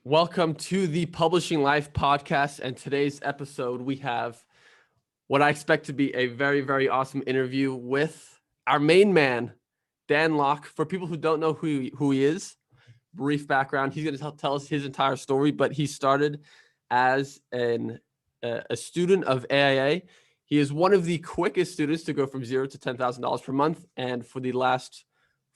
Welcome to the Publishing Life podcast. And today's episode, we have what I expect to be a very, very awesome interview with our main man, Dan Locke. For people who don't know who he is, brief background, he's going to tell us his entire story, but he started as a student of AIA. He is one of the quickest students to go from $0 to $10,000 per month. And for the last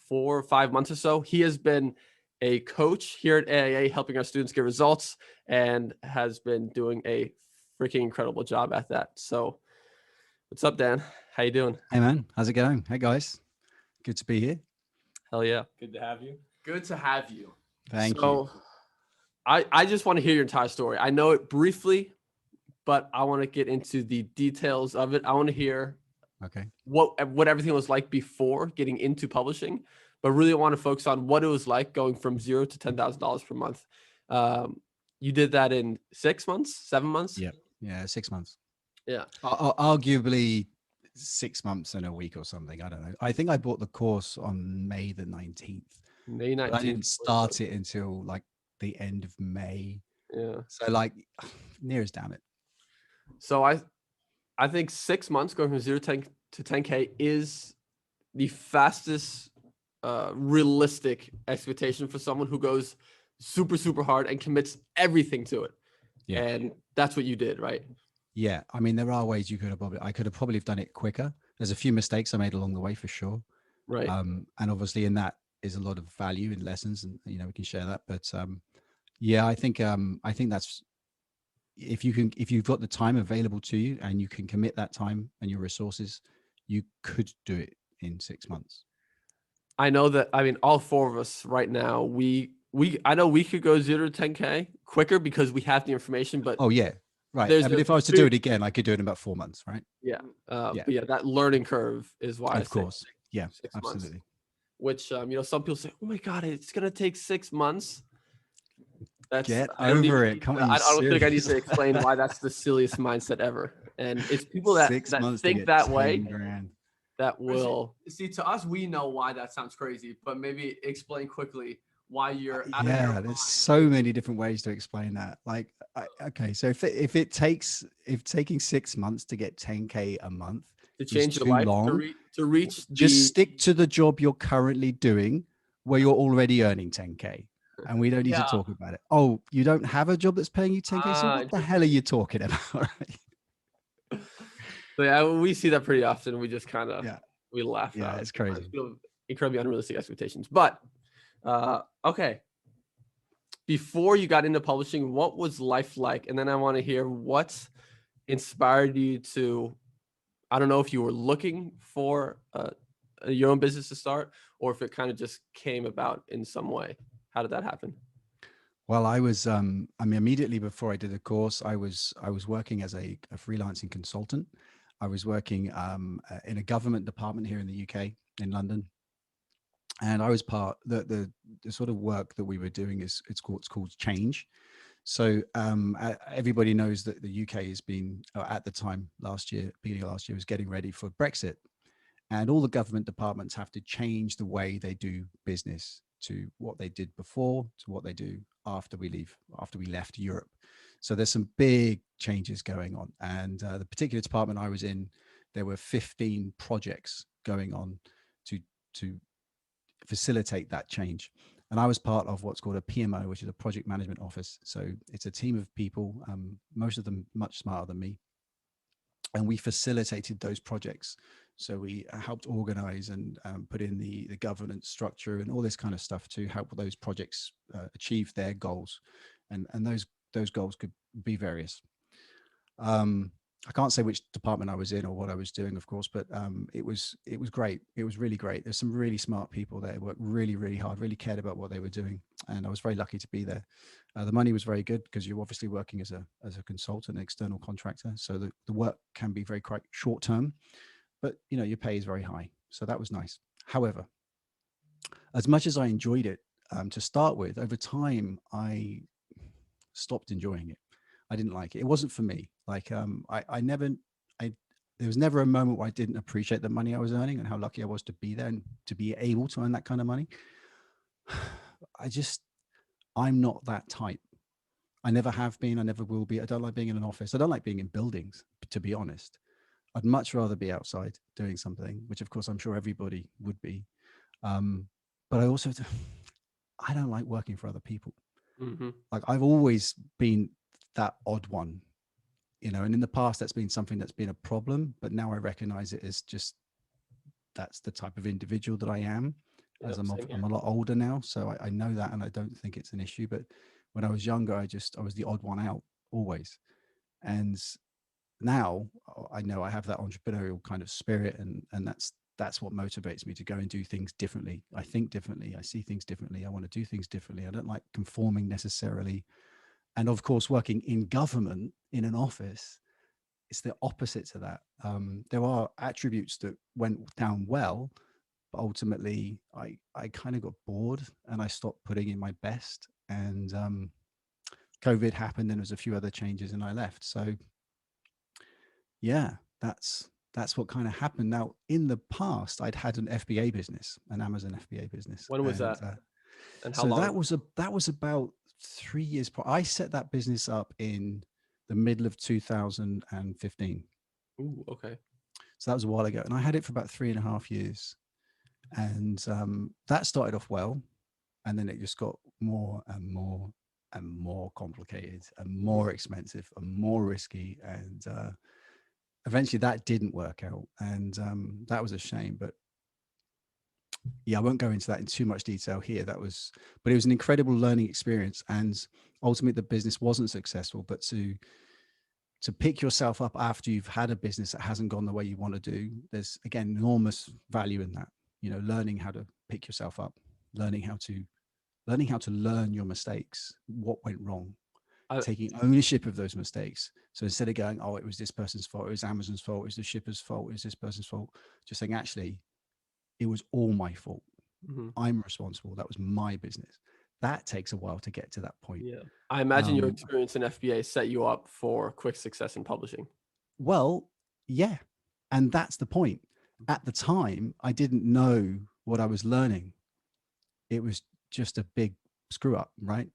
4 or 5 months or so, he has been a coach here at AIA, helping our students get results, and has been doing a freaking incredible job at that. So what's up, Dan? How you doing? Hey, man. How's it going? Hey, guys. Good to be here. Hell yeah. Good to have you. Good to have you. Thank you. I just want to hear your entire story. I know it briefly, but I want to get into the details of it. I want to hear what everything was like before getting into publishing, but really want to focus on what it was like going from $0 to $10,000 per month. You did that in 6 months, 7 months? Yeah, 6 months. Yeah. Arguably 6 months and a week or something. I don't know. I think I bought the course on May the 19th. May 19th. I didn't start it until like the end of May. Yeah. So like near as damn it. So I think 6 months going from 0 to 10K is the fastest realistic expectation for someone who goes super, super hard and commits everything to it. Yeah. And that's what you did, right? Yeah. I mean, there are ways I could have probably done it quicker. There's a few mistakes I made along the way for sure. Right. And obviously in that is a lot of value in lessons, and we can share that. But yeah, I think that's, if you've got the time available to you and you can commit that time and your resources, you could do it in 6 months. I know that, all four of us right now, I know we could go 0 to 10K quicker because we have the information, but oh yeah, right. I mean, if I was to do it again, I could do it in about 4 months, right? Yeah. But yeah, that learning curve is why of course. Yeah, 6 absolutely. months, which, some people say, oh my God, it's going to take 6 months. Get over it. Come on, I don't think I need to explain why that's the silliest mindset ever. And it's people that think that way that will see. To us, we know why that sounds crazy, but maybe explain quickly why you're out of your mind. There's so many different ways to explain that. Like, okay, so if taking 6 months to get 10K a month to change your life, to reach just stick to the job you're currently doing where you're already earning 10K. And we don't need to talk about it. Oh, you don't have a job that's paying you 10K? So what the hell are you talking about? So yeah, we see that pretty often. We just kind of, we laugh. Yeah, it's crazy. Incredibly unrealistic expectations. But, okay. Before you got into publishing, what was life like? And then I want to hear what inspired you to, I don't know if you were looking for your own business to start, or if it kind of just came about in some way. How did that happen? Well, I was, immediately before I did the course, I was working as a freelancing consultant. I was working in a government department here in the UK, in London. And I was part, the sort of work that we were doing it's called change. So everybody knows that the UK has been, at the time beginning of last year, was getting ready for Brexit. And all the government departments have to change the way they do business to what they did before, to what they do after we left Europe. So there's some big changes going on. And the particular department I was in, there were 15 projects going on to facilitate that change. And I was part of what's called a PMO, which is a project management office. So it's a team of people, most of them much smarter than me. And we facilitated those projects. So we helped organize and put in the governance structure and all this kind of stuff to help those projects achieve their goals. And those goals could be various. I can't say which department I was in or what I was doing, of course, but it was great. It was really great. There's some really smart people there who worked really, really hard, really cared about what they were doing. And I was very lucky to be there. The money was very good because you're obviously working as a consultant, an external contractor. So the work can be very quite short term, but your pay is very high. So that was nice. However, as much as I enjoyed it to start with, over time, I stopped enjoying it. I didn't like it. It wasn't for me. Like there was never a moment where I didn't appreciate the money I was earning and how lucky I was to be there and to be able to earn that kind of money. I'm not that type. I never have been. I never will be. I don't like being in an office. I don't like being in buildings, to be honest. I'd much rather be outside doing something, which of course I'm sure everybody would be. Um, but I also, I don't like working for other people. Hmm. Like I've always been that odd one, you know, and in the past that's been something that's been a problem, but now I recognize it as just, that's the type of individual that I am. As Yep, same I'm here. a lot older now, so I know that, and I don't think it's an issue. But when I was younger, I was the odd one out always, and now I know I have that entrepreneurial kind of spirit, and that's what motivates me to go and do things differently. I think differently. I see things differently. I want to do things differently. I don't like conforming necessarily. And of course, working in government in an office, it's the opposite to that. There are attributes that went down well, but ultimately, I kind of got bored and I stopped putting in my best. And COVID happened, and there was a few other changes, and I left. So yeah, that's what kind of happened. Now, in the past, I'd had an FBA business, an Amazon FBA business, When was and that, and how so long? that was about 3 years. I set that business up in the middle of 2015. Ooh, okay. So that was a while ago, and I had it for about 3.5 years, and that started off well, and then it just got more and more and more complicated and Mhm. more expensive and more risky, and eventually that didn't work out, and that was a shame. But yeah, I won't go into that in too much detail here. But it was an incredible learning experience, and ultimately the business wasn't successful. But to pick yourself up after you've had a business that hasn't gone the way you want to do, there's again enormous value in that. You know, learning how to pick yourself up, learning how to learn your mistakes, what went wrong, I, taking ownership of those mistakes. So instead of going, oh, it was this person's fault, it was Amazon's fault, it was the shipper's fault, it was this person's fault, just saying, actually, it was all my fault. mhm. I'm responsible. That was my business. That takes a while to get to that point. Yeah. I imagine your Um, experience in FBA set you up for quick success in publishing. well, yeah. And that's the point. At the time, I didn't know what I was learning. It was just a big screw up, right?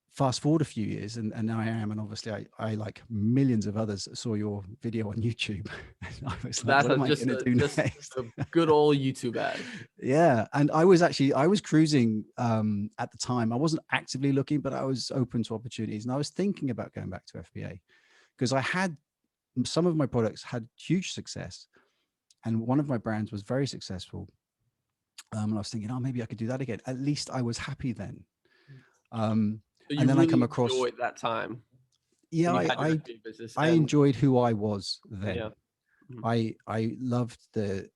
Fast forward a few years, and now I am, and obviously I like millions of others saw your video on YouTube. And I was like, That's what am I just going to do just next? a good old YouTube ad. Yeah, and I was cruising at the time. I wasn't actively looking, but I was open to opportunities, and I was thinking about going back to FBA because I had some of my products had huge success, and one of my brands was very successful. And I was thinking, oh, maybe I could do that again. At least I was happy then. Um, So and you then I really come across, enjoyed that time yeah, when you had your FBA business, I and enjoyed who I was yeah. then. Mhm. I loved the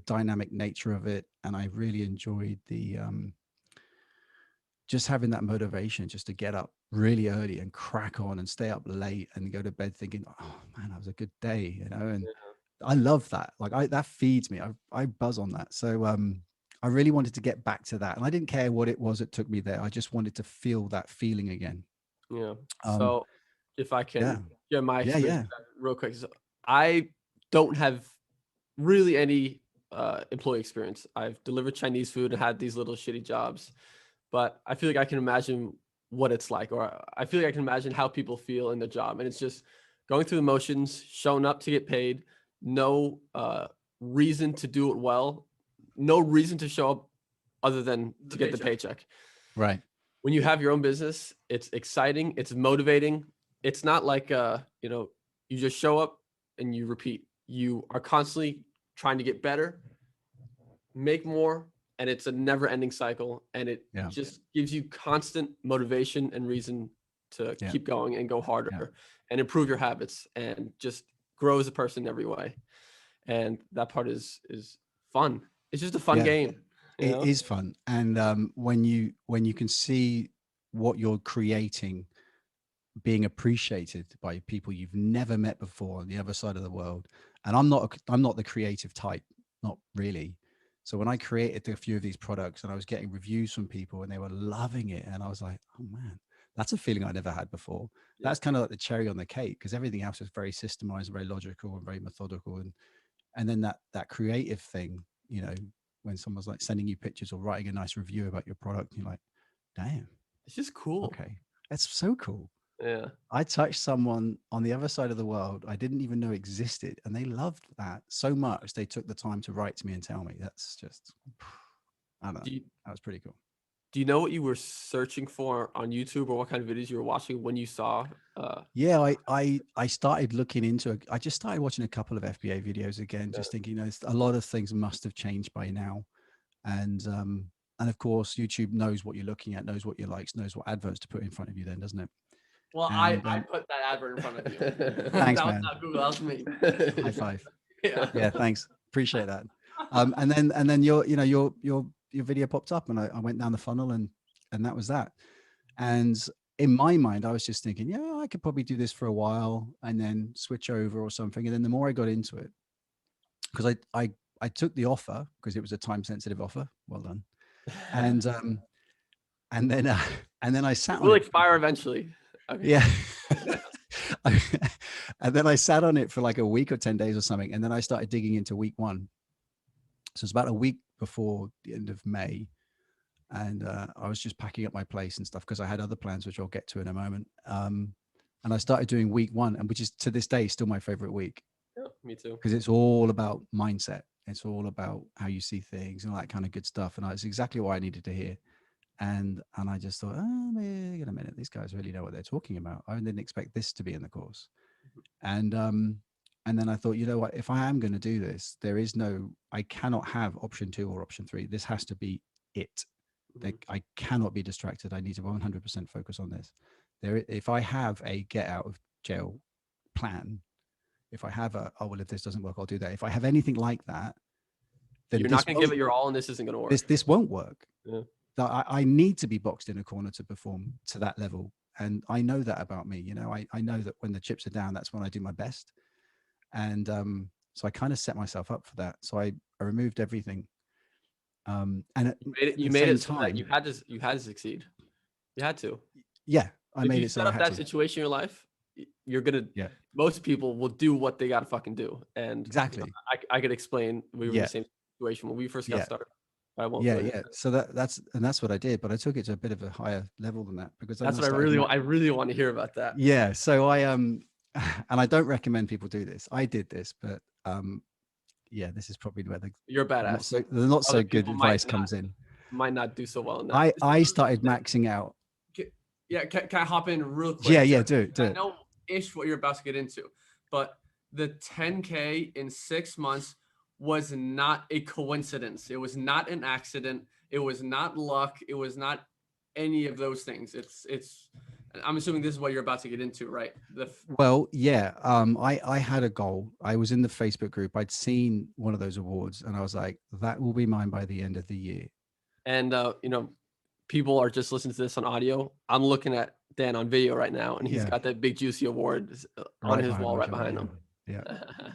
dynamic nature of it, and I really enjoyed the just having that motivation just to get up really early and crack on and stay up late and go to bed thinking, oh man, that was a good day, you know. And I love that. Like that feeds me. I buzz on that. So I really wanted to get back to that, and I didn't care what it was that took me there. I just wanted to feel that feeling again. Yeah. um So if I yeah, can share my yeah, experience yeah. with that real quick, so I don't have really any employee experience. I've delivered Chinese food and had these little shitty jobs, but I feel like I can imagine what it's like, or I feel like I can imagine how people feel in the job. And it's just going through the motions, showing up to get paid, no reason to do it well, no reason to show up other than to get the paycheck. Right. When you have your own business, it's exciting, it's motivating. It's not like you just show up and you repeat. You are constantly trying to get better, make more, and it's a never-ending cycle, and it Yeah, just gives you constant motivation and reason to yeah, keep going and go yeah. harder and improve your habits and just grow as a person in every way. And that part is fun. It's just a fun Yeah, game, you it know? is fun. And when you can see what you're creating being appreciated by people you've never met before on the other side of the world. And I'm not the creative type, not really. So when I created a few of these products and I was getting reviews from people and they were loving it, and I was like, oh man, that's a feeling I never had before. Yeah. That's kind of like the cherry on the cake, because everything else is very systemized, very logical, and very methodical. And then that creative thing, you know, when someone's like sending you pictures or writing a nice review about your product, you're like, damn, It's just cool. okay, that's so cool. Yeah. I touched someone on the other side of the world I didn't even know existed, and they loved that so much they took the time to write to me and tell me. That's just, I don't know. Do you, That was pretty cool. do you know what you were searching for on YouTube or what kind of videos you were watching when you saw? Yeah, I started looking into it. I just started watching a couple of FBA videos again, just thinking, a lot of things must have changed by now. And of course, YouTube knows what you're looking at, knows what you likes, knows what adverts to put in front of you then, doesn't it? Well, And I put that advert in front of you. Thanks, That was man. not Google, that was me. High five. Yeah. Yeah, thanks. Appreciate that. And then your video popped up, and I went down the funnel, and that was that. And in my mind, I was just thinking, yeah, I could probably do this for a while and then switch over or something. And then the more I got into it, because I took the offer because it was a time sensitive offer. Well done. And and then and then I sat It on will it. expire eventually. Okay. Yeah. And then I sat on it for like a week or 10 days or something. And then I started digging into week one. So it's about a week before the end of May. And I was just packing up my place and stuff because I had other plans, which I'll get to in a moment. And I started doing week one, and which is to this day still my favorite week. Yeah, me too. Because it's all about mindset. It's all about how you see things and all that kind of good stuff. And it's exactly what I needed to hear. And I just thought, oh, wait a minute, these guys really know what they're talking about. I didn't expect this to be in the course. And then I thought, you know what, if I am going to do this, I cannot have option 2 or option 3. This has to be it. I cannot be distracted. I need to 100% focus on this. If I have a get out of jail plan, if I have well, if this doesn't work, I'll do that. If I have anything like that, then you're not going to give it your all, and this isn't going to work. This won't work. Yeah. I need to be boxed in a corner to perform to that level. And I know that about me. I know that when the chips are down, that's when I do my best. And so I kind of set myself up for that. So I removed everything. And you made it so that you had to succeed. You had to. Yeah, I made it so set I up had that to. situation in your life, you're gonna. Yeah. Most people will do what they got to fucking do, and exactly. I could explain. We were in the same situation when we first got started. I won't. Yeah. So that's what I did, but I took it to a bit of a higher level than that because that's what I really want to hear about that. Yeah. So I and I don't recommend people do this. I did this, but yeah, this is probably where you're badass. The not so good advice comes in. Might not do so well in that. I started maxing out. Yeah, can I hop in real quick? Yeah, do it. I know ish what you're about to get into, but the 10K in 6 months was not a coincidence. It was not an accident. It was not luck. It was not any of those things. It's. I'm assuming this is what you're about to get into, right? Well, yeah. I had a goal. I was in the Facebook group. I'd seen one of those awards, and I was like, that will be mine by the end of the year. And people are just listening to this on audio. I'm looking at Dan on video right now, and he's got that big juicy award on his wall right behind him. Yeah,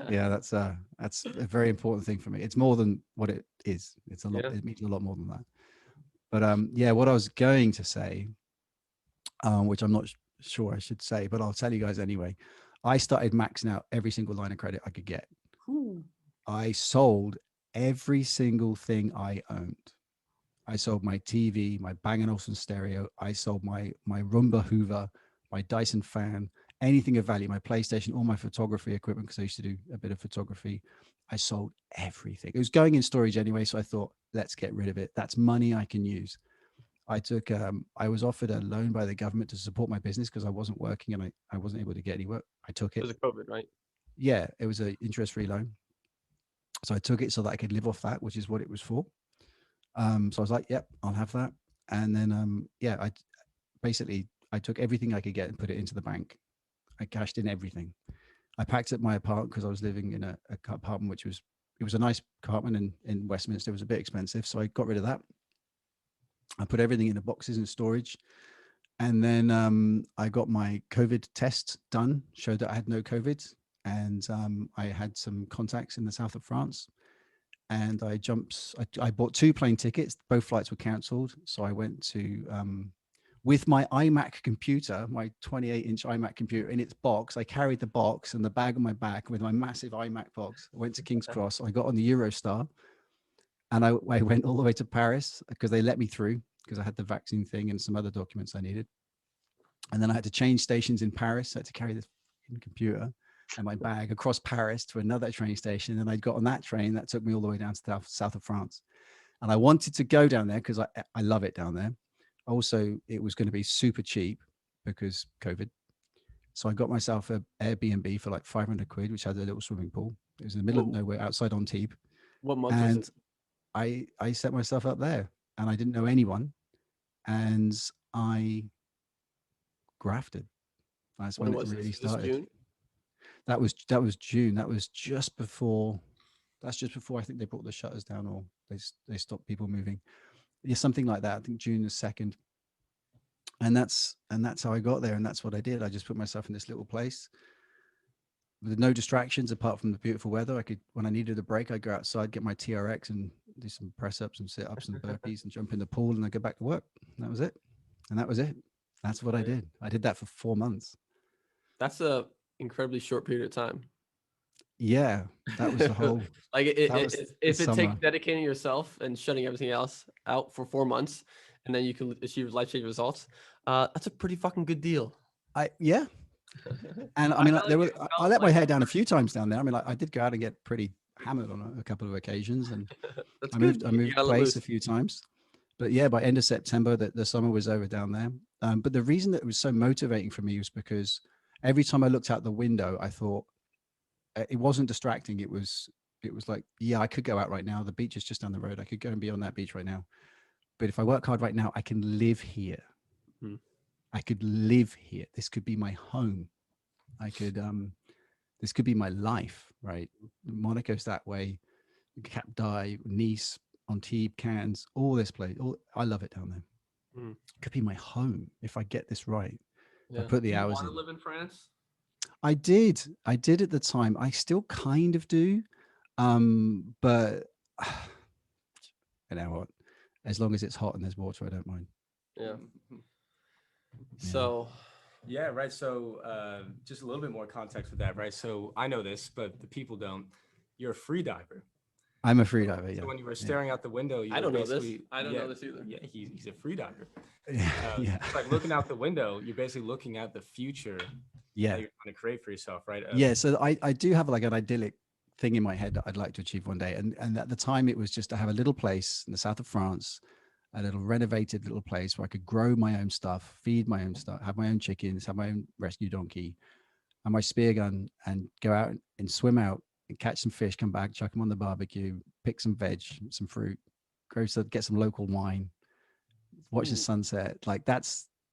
yeah. That's a very important thing for me. It's more than what it is. It's a lot. It means a lot more than that. But yeah, what I was going to say, which I'm not sure I should say, but I'll tell you guys anyway. I started maxing out every single line of credit I could get. Ooh. I sold every single thing I owned. I sold my TV, my Bang & Olufsen stereo. I sold my Roomba Hoover, my Dyson fan, anything of value, my PlayStation, all my photography equipment, because I used to do a bit of photography. I sold everything. It was going in storage anyway, so I thought, let's get rid of it. That's money I can use. I was offered a loan by the government to support my business because I wasn't working and I wasn't able to get any work. I took it. It was a COVID, right? Yeah, it was an interest-free loan. So I took it so that I could live off that, which is what it was for. So I was like, yep, I'll have that. And then, I took everything I could get and put it into the bank. I cashed in everything. I packed up my apartment because I was living in a apartment, it was a nice apartment in Westminster. It was a bit expensive. So I got rid of that. I put everything in the boxes in storage. And then I got my COVID test done, showed that I had no COVID. And I had some contacts in the south of France. And I bought 2 plane tickets. Both flights were canceled. So I went to, with my iMac computer, my 28-inch iMac computer in its box. I carried the box and the bag on my back with my massive iMac box. I went to King's Cross. I got on the Eurostar and I went all the way to Paris because they let me through because I had the vaccine thing and some other documents I needed. And then I had to change stations in Paris. I had to carry this computer and my bag across Paris to another train station. And I got on that train that took me all the way down to south of France. And I wanted to go down there because I love it down there. Also, it was going to be super cheap because COVID. So I got myself an Airbnb for like 500 quid, which had a little swimming pool. It was in the middle of nowhere outside Antibes. What month was And it? I set myself up there and I didn't know anyone. And I grafted. That's when it Was really this? Is this started. June? That was June. That was just before. That's just before I think they brought the shutters down or they stopped people moving. Yeah, something like that. I think June the 2nd. And that's how I got there. And that's what I did. I just put myself in this little place with no distractions apart from the beautiful weather. I could, when I needed a break, I'd go outside, get my TRX and do some press ups and sit ups and burpees and jump in the pool and I go back to work. And that was it. And that was it. That's what I did. I did that for 4 months. That's a incredibly short period of time. Yeah, that was the whole. Like if it summer. takes dedicating yourself and shutting everything else out for 4 months, and then you can achieve life-changing results, that's a pretty fucking good deal. Yeah. And I mean, I let my hair down a few times down there. I mean, I did go out and get pretty hammered on a couple of occasions, and I moved place a few times. But yeah, by end of September, the summer was over down there. But the reason that it was so motivating for me was because every time I looked out the window, I thought it wasn't distracting. It was like, yeah, I could go out right now. The beach is just down the road. I could go and be on that beach right now. But if I work hard right now, I can live here. I could live here. This could be my home. I could, this could be my life, right? Monaco's that way. Cap d'Agde, Nice, Antibes, Cannes, all this place. I love it down there. It could be my home if I get this right. Yeah. I put the hours in. Do you want to live in France? I did at the time. I still kind of do. But you know what? As long as it's hot and there's water, I don't mind. Yeah. So yeah, right. So just a little bit more context with that, right? So I know this, but the people don't. You're a free diver. I'm a free diver. Yeah. So when you were staring out the window, you I don't know this. I don't know this either. Yeah, he's a free diver. Yeah. It's like looking out the window. You're basically looking at the future. Yeah. That you're trying to create for yourself, right? Yeah. So I do have like an idyllic thing in my head that I'd like to achieve one day, and at the time it was just to have a little place in the south of France, a little renovated little place where I could grow my own stuff, feed my own stuff, have my own chickens, have my own rescue donkey and my spear gun, and go out and swim out and catch some fish, come back, chuck them on the barbecue, pick some veg, some fruit, get some local wine, watch the sunset. Like that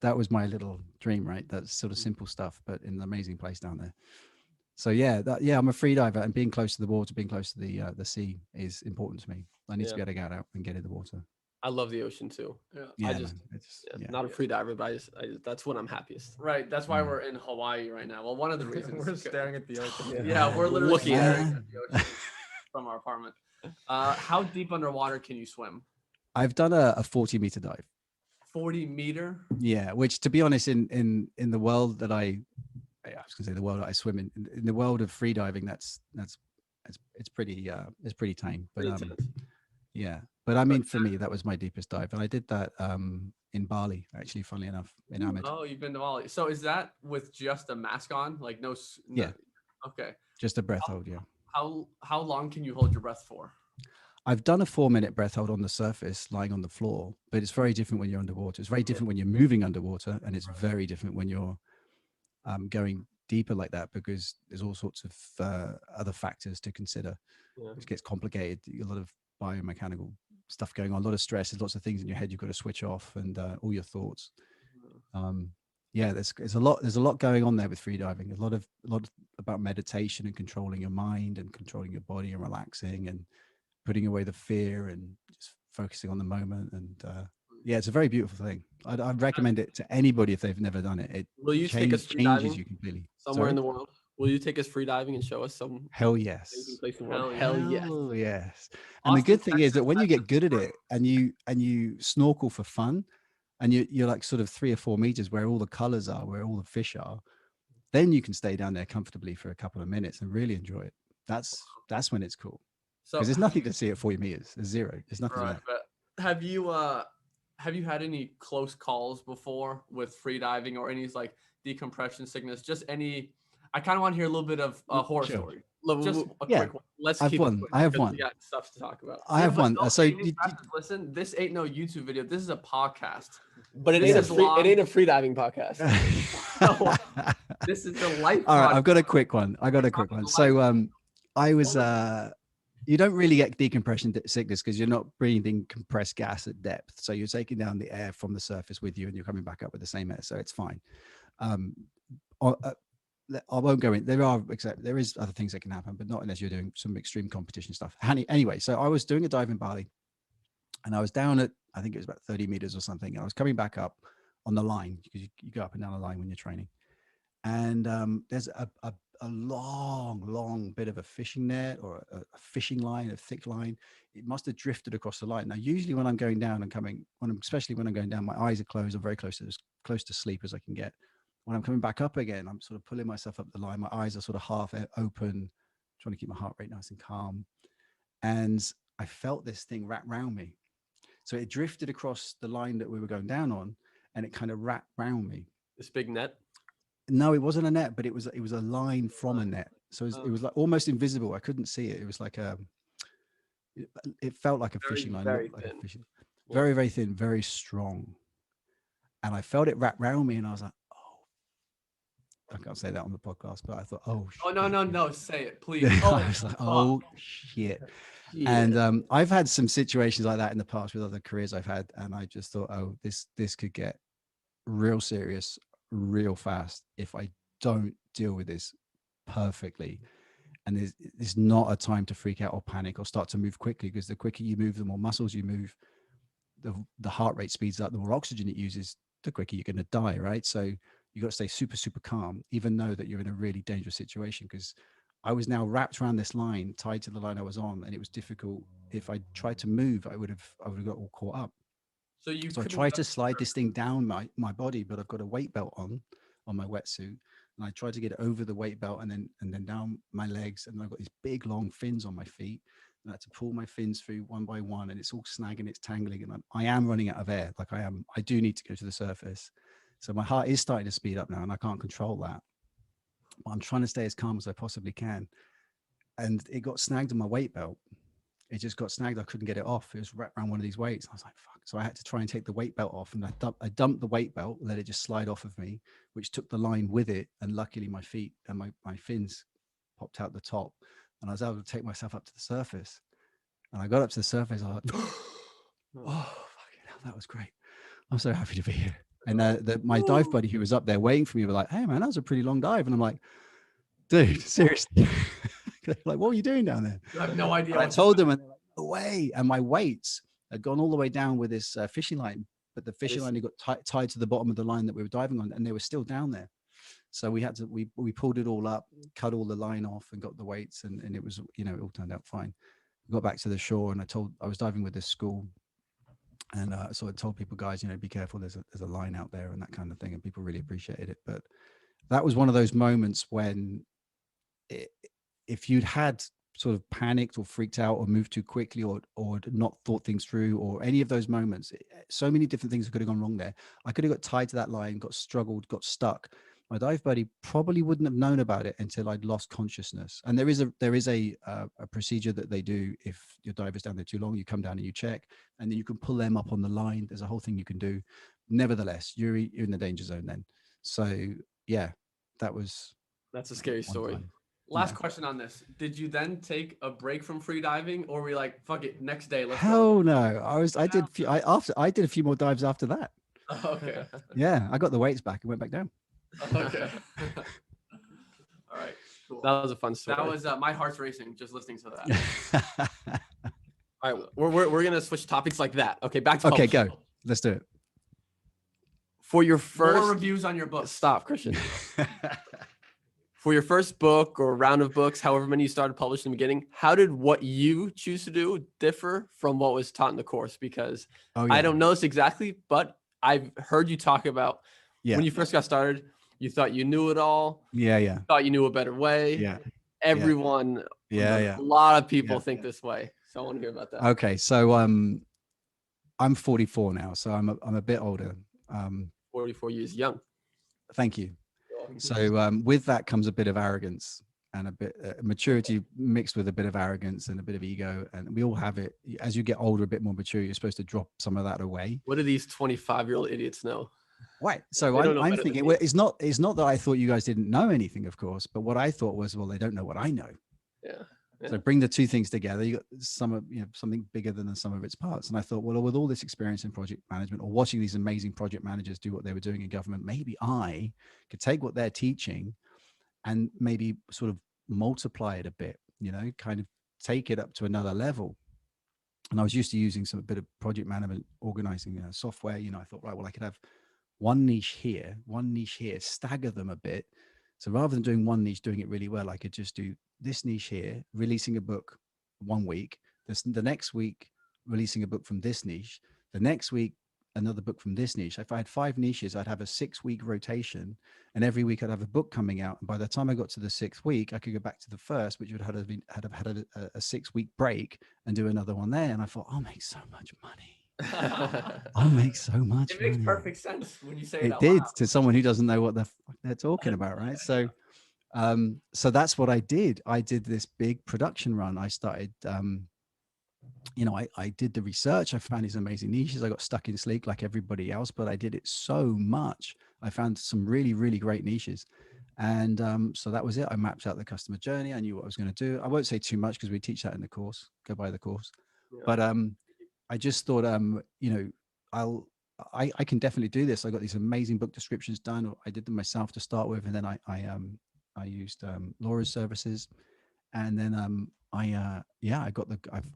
was my little dream, right? That's sort of simple stuff, but in an amazing place down there. So yeah, I'm a free diver, and being close to the water, being close to the sea is important to me. I need to be able to get out and get in the water. I love the ocean too. Yeah. Not a free diver, but I just that's when I'm happiest. Right. That's why we're in Hawaii right now. Well, one of the reasons we're staring at the ocean. Yeah, we're literally Looking staring at at the ocean from our apartment. How deep underwater can you swim? I've done a 40-meter dive. 40-meter? Yeah, which to be honest, in the world that I was gonna say the world that I swim in the world of free diving, it's pretty tame. But yeah. But I mean, for me, that was my deepest dive, and I did that in Bali, actually. Funnily enough, in Amit. Oh, you've been to Bali. So is that with just a mask on, like no? Yeah. Okay. Just a breath hold, yeah. How long can you hold your breath for? I've done a 4-minute breath hold on the surface, lying on the floor, but it's very different when you're underwater. It's very different when you're moving underwater, and it's very different when you're going deeper like that, because there's all sorts of other factors to consider. It gets complicated. A lot of biomechanical stuff going on, a lot of stress. There's lots of things in your head you've got to switch off, and all your thoughts. There's a lot going on there with free diving. A lot about meditation and controlling your mind and controlling your body and relaxing and putting away the fear and just focusing on the moment. And it's a very beautiful thing. I'd recommend it to anybody if they've never done it. Will you take us free diving you completely somewhere in the world? Will you take us free diving and show us some? Hell yes. Place in the world? Hell yes. Hell yes. And the good thing is that when you get good at it and you snorkel for fun, and you're like sort of 3 or 4 meters where all the colors are, where all the fish are, then you can stay down there comfortably for a couple of minutes and really enjoy it. That's when it's cool. Because there's nothing to see at 40 meters. There's zero. There's nothing there. But have you have you had any close calls before with free diving or any like decompression sickness? Just any. I kind of want to hear a little bit of a horror Sure. story. Just a Yeah, quick one. Let's I've keep won. it quick I have because one. we got stuff to talk about. I have but one. no, So Jamie, listen, this ain't no YouTube video. This is a podcast. But it This ain't a is free. long. It ain't a free diving podcast. This is the life. All right, I've got a podcast. quick one. So I was you don't really get decompression sickness because you're not breathing compressed gas at depth. So you're taking down the air from the surface with you and you're coming back up with the same air. So it's fine. I won't go in. There is other things that can happen, but not unless you're doing some extreme competition stuff. Anyway, so I was doing a dive in Bali and I was down at, I think it was about 30 meters or something. And I was coming back up on the line because you go up and down the line when you're training. And there's a long bit of a fishing net or a fishing line, a thick line. It must have drifted across the line. Now, usually when I'm going down and especially when I'm going down, my eyes are closed. I'm very close to sleep as I can get. When I'm coming back up again, I'm sort of pulling myself up the line. My eyes are sort of half open, trying to keep my heart rate nice and calm. And I felt this thing wrap around me. So it drifted across the line that we were going down on, and it kind of wrapped around me. This big net. No, it wasn't a net, but it was a line from a net. So it was like almost invisible. I couldn't see it. It was like it felt like a fishing line, very like thin. very, very thin, very strong. And I felt it wrap around me, and I was like, I can't say that on the podcast, but I thought, oh, Oh no! Say it, please. I was like, oh shit. Yeah. And I've had some situations like that in the past with other careers I've had, and I just thought, oh, this could get real serious, real fast if I don't deal with this perfectly. And there's not a time to freak out or panic or start to move quickly, because the quicker you move, the more muscles you move, the heart rate speeds up, the more oxygen it uses, the quicker you're going to die, right? So you got to stay super, super calm, even though that you're in a really dangerous situation, because I was now wrapped around this line, tied to the line I was on, and it was difficult. If I tried to move, I would have got all caught up. So I tried to slide this thing down my body, but I've got a weight belt on my wetsuit, and I tried to get it over the weight belt and then down my legs, and I've got these big long fins on my feet, and I had to pull my fins through one by one, and it's all snagging, it's tangling, and I am running out of air. Like I do need to go to the surface. So my heart is starting to speed up now, and I can't control that. But I'm trying to stay as calm as I possibly can. And it got snagged on my weight belt. It just got snagged. I couldn't get it off. It was wrapped around one of these weights. I was like, fuck. So I had to try and take the weight belt off, and I dumped the weight belt, let it just slide off of me, which took the line with it. And luckily my feet and my fins popped out the top, and I was able to take myself up to the surface. And I got up to the surface. I was like, oh, fucking hell, that was great. I'm so happy to be here. And my dive buddy who was up there waiting for me was like, hey man, that was a pretty long dive. And I'm like, dude, seriously. Like, what were you doing down there? I have no idea. And I told them, and they're like, no way. And my weights had gone all the way down with this fishing line, but the fishing line got tied to the bottom of the line that we were diving on, and they were still down there. So we had to, we pulled it all up, cut all the line off, and got the weights, and it was, it all turned out fine. We got back to the shore, and I was diving with this school. And so I told people, guys, be careful. There's a line out there and that kind of thing. And people really appreciated it. But that was one of those moments when if you'd had sort of panicked or freaked out or moved too quickly or not thought things through, or any of those moments, so many different things could have gone wrong there. I could have got tied to that line, got stuck. My dive buddy probably wouldn't have known about it until I'd lost consciousness. And there is a procedure that they do if your diver's down there too long. You come down and you check, and then you can pull them up on the line. There's a whole thing you can do. Nevertheless, you're in the danger zone then. So yeah, that's a scary story. Time. Last question on this. Did you then take a break from free diving, or were you like, fuck it, next day, let's Hell go? no. I did a few more dives after that. Okay. Yeah, I got the weights back and went back down. Okay. All right. Cool. That was a fun story. That was my heart's racing just listening to that. All right, we're gonna switch topics like that. Okay, back to Okay, publishing. go. Let's do it. For your first More reviews on your book. Stop, Christian. For your first book or round of books, however many you started publishing in the beginning, how did what you choose to do differ from what was taught in the course? Because I don't know this exactly, but I've heard you talk about when you first got started, you thought you knew it all. Yeah. Thought you knew a better way. Yeah. Everyone. Yeah. A lot of people think this way. So I want to hear about that. Okay. So I'm 44 now, so I'm a bit older. 44 years young. Thank you. So with that comes a bit of arrogance and a bit maturity mixed with a bit of arrogance and a bit of ego. And we all have it. As you get older, a bit more mature, you're supposed to drop some of that away. What do these 25-year-old idiots know? Right. So They don't know I'm better than thinking, me. well, it's not that I thought you guys didn't know anything, of course, but what I thought was, well, they don't know what I know. Yeah. So bring the two things together. You got something bigger than the sum of its parts. And I thought, well, with all this experience in project management or watching these amazing project managers do what they were doing in government, maybe I could take what they're teaching and maybe sort of multiply it a bit, kind of take it up to another level. And I was used to using some bit of project management organizing software. I thought, right, well, I could have one niche here, stagger them a bit. So rather than doing one niche, doing it really well, I could just do this niche here, releasing a book 1 week, the next week, releasing a book from this niche, the next week, another book from this niche. If I had 5 niches, I'd have a 6-week rotation, and every week I'd have a book coming out. And by the time I got to the 6th week, I could go back to the first, which would have had a 6-week break and do another one there. And I thought, I'll make so much money. I'll make so much It makes money. perfect sense when you say it It out did loud. to someone who doesn't know what they're talking about, right? So so that's what I did. I did this big production run. I started I did the research. I found these amazing niches. I got stuck in sleek like everybody else, but I did it so much. I found some really, really great niches. And so that was it. I mapped out the customer journey. I knew what I was going to do. I won't say too much because we teach that in the course. Go buy the course. Yeah. But I just thought, I can definitely do this. I got these amazing book descriptions done. I did them myself to start with, and then I used Laura's services, and then I've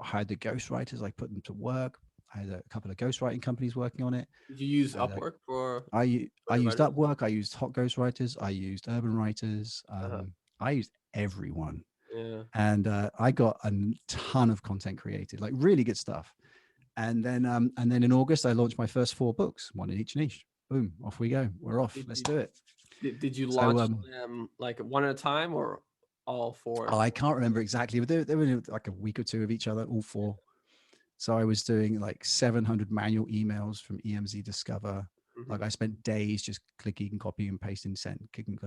hired the ghostwriters. I put them to work. I had a couple of ghostwriting companies working on it. Did you use Upwork for? I used writers? Upwork. I used Hot Ghostwriters. I used Urban Writers. I used everyone. Yeah. And I got a ton of content created, like really good stuff. And then in August, I launched my first 4 books, one in each niche. Boom, off we go. We're off. Let's do it. Did you So, launch them like one at a time or all 4? Oh, I can't remember exactly, but they were like a week or two of each other, all 4. So I was doing like 700 manual emails from EMZ Discover. Mhm. Like I spent days just clicking, copying, and pasting, send, kicking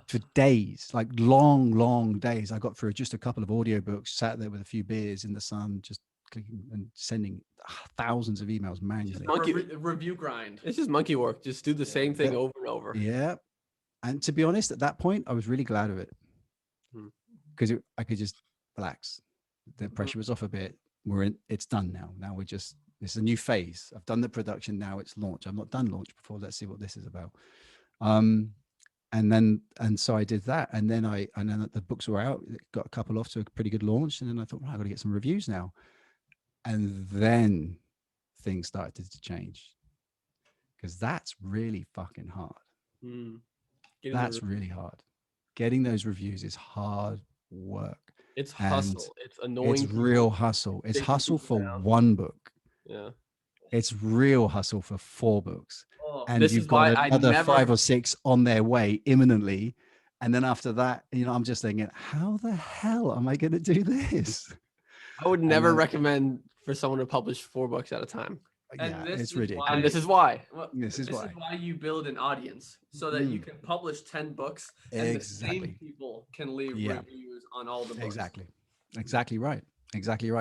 for days, like long days. I got through just a couple of audiobooks, sat there with a few beers in the sun, just clicking and sending thousands of emails manually. Review grind. It's just monkey work. Just do the same thing over and over. Yeah. And to be honest, at that point, I was really glad of it because I could just relax. The pressure was off a bit. It's done now. Now it's a new phase. I've done the production. Now it's launch. I'm not done launch before. Let's see what this is about. And so I did that. And then the books were out, got a couple off to a pretty good launch. And then I thought, well, I got to get some reviews now. And then things started to change because that's really fucking hard. That's really hard. Getting those reviews is hard work. It's hustle. It's annoying. It's real hustle. It's hustle for down. 1 book. Yeah. It's real hustle for 4 books. Oh, And you've got another 5 or 6 on their way imminently. And then after that, I'm just thinking, how the hell am I going to do this? I would never recommend for someone to publish 4 books at a time. Yeah, it's ridiculous. And this is why. This is why you build an audience so that you can publish 10 books and the same people can leave reviews on all the books. Exactly right.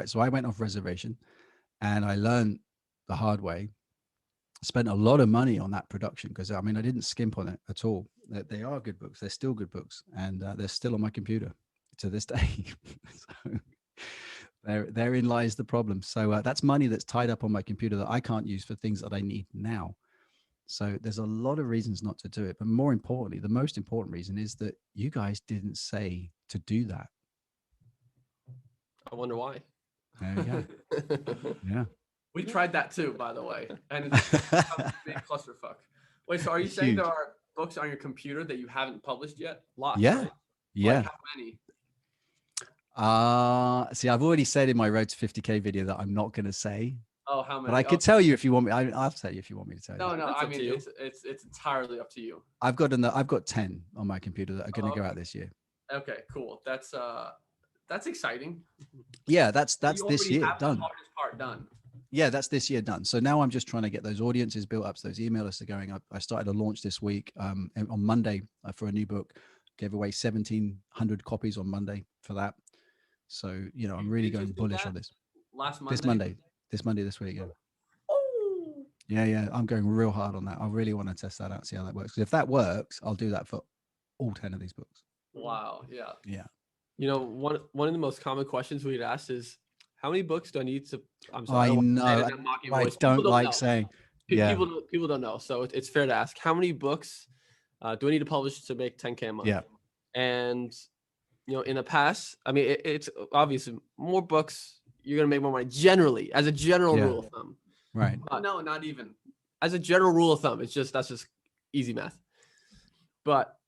So I went off reservation and I learned the hard way. Spent a lot of money on that production because I didn't skimp on it at all. They are good books. They're still good books, and they're still on my computer to this day. So therein lies the problem. So that's money that's tied up on my computer that I can't use for things that I need now. So there's a lot of reasons not to do it, but more importantly, the most important reason is that you guys didn't say to do that. I wonder why. There you go. Yeah. We tried that too, by the way, and it's a big clusterfuck. Wait, so are you saying there are books on your computer that you haven't published yet? Lots, Yeah. right? Yeah. Like how many? See, I've already said in my Road to 50K video that I'm not going to say. Oh, how many? But I could tell you if you want me. I'll tell you if you want me to tell you. No. That's I up to mean, you. it's entirely up to you. I've got 10 on my computer that are going to go out this year. Okay, cool. That's exciting. Yeah, that's You this already year have done. The hardest part done. Yeah, that's this year done. So now I'm just trying to get those audiences built up, so those email lists are going up. I started a launch this week on Monday for a new book. Gave away 1,700 copies on Monday for that. So, you know, I'm really Did you going do bullish that on this. last This Monday? Monday, this week. Yeah. Oh, Yeah. I'm going real hard on that. I really want to test that out, see how that works. 'Cause if that works, I'll do that for all 10 of these books. wow. Yeah. Yeah. You know, one of the most common questions we'd ask is, how many books do I need to? I'm sorry, I I don't want to say it know. in that mocking I voice. People don't don't like know. saying, yeah, People don't know. So it's fair to ask, how many books do I need to publish to make 10K a month? yeah, And you know, in the past, I mean, it's obviously more books, you're gonna make more money generally, as a general Yeah. rule of thumb. right. No, not even. As a general rule of thumb, that's just easy math. But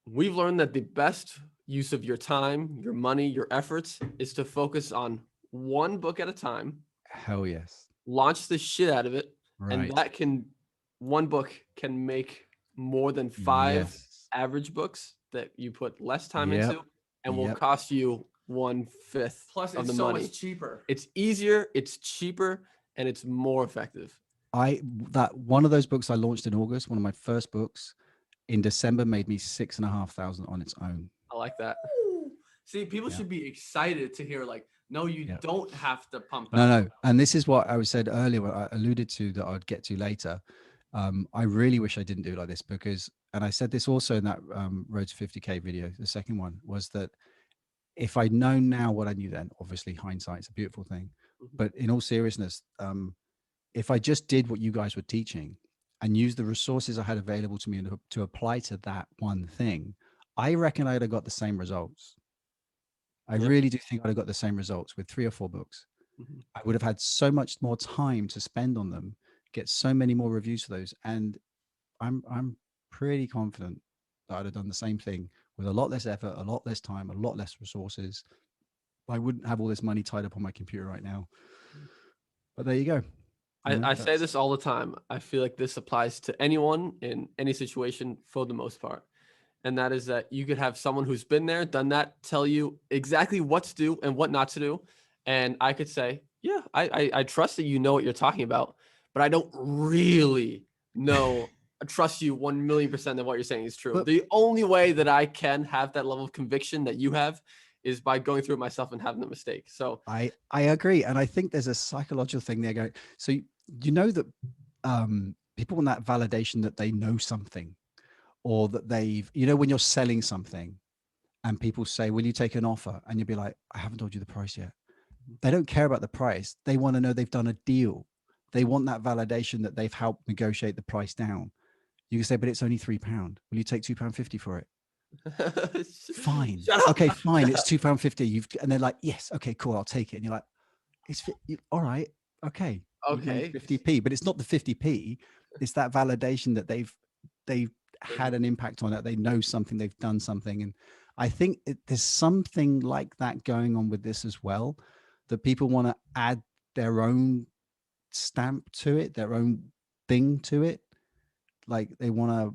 we've learned that the best use of your time, your money, your efforts is to focus on one book at a time, Hell yes. launch the shit out of it, and Right. one book can make more than 5 Yes. average books that you put less time Yep. into and will Yep. cost you 1/5 Plus, of it's the so money. much cheaper. It's easier, it's cheaper, and it's more effective. That one of those books I launched in August, one of my first books in December, made me 6,500 on its own. I like that. Ooh. See, people Yeah. should be excited to hear like, no, you Yeah. don't have to pump No, out. no. And this is what I said earlier, what I alluded to that I'd get to later. I really wish I didn't do it like this because, and I said this also in that Road to 50K video, the second one, was that if I'd known now what I knew then, obviously hindsight's a beautiful thing. Mhm. But in all seriousness, if I just did what you guys were teaching and used the resources I had available to me to apply to that one thing, I reckon I'd have got the same results. I Yeah. really do think I'd have got the same results with 3 or 4 books. Mhm. I would have had so much more time to spend on them, get so many more reviews for those. And I'm pretty confident that I'd have done the same thing with a lot less effort, a lot less time, a lot less resources. I wouldn't have all this money tied up on my computer right now. But there you go. I say this all the time. I feel like this applies to anyone in any situation for the most part. And that is that you could have someone who's been there, done that, tell you exactly what to do and what not to do. And I could say, yeah, I trust that you know what you're talking about, but I don't really know. I trust you 1,000,000% that what you're saying is true. But- The only way that I can have that level of conviction that you have is by going through it myself and having the mistake. So I agree. And I think there's a psychological thing there going. So you know that people want that validation that they know something or that they've, you know, when you're selling something and people say, will you take an offer? And you'll be like, I haven't told you the price yet. They don't care about the price. They want to know they've done a deal. They want that validation that they've helped negotiate the price down. You can say, but it's only £3. Will you take £2.50 for it? Fine. Shut up. Okay, fine. It's £2.50. And they're like, yes, okay, cool. I'll take it. And you're like, all right. Okay. You've made Okay. 50p, but it's not the 50p. It's that validation that they've had an impact on it. They know something, they've done something. And I think there's something like that going on with this as well, that people want to add their own stamp to it, their own thing to it. Like they want to,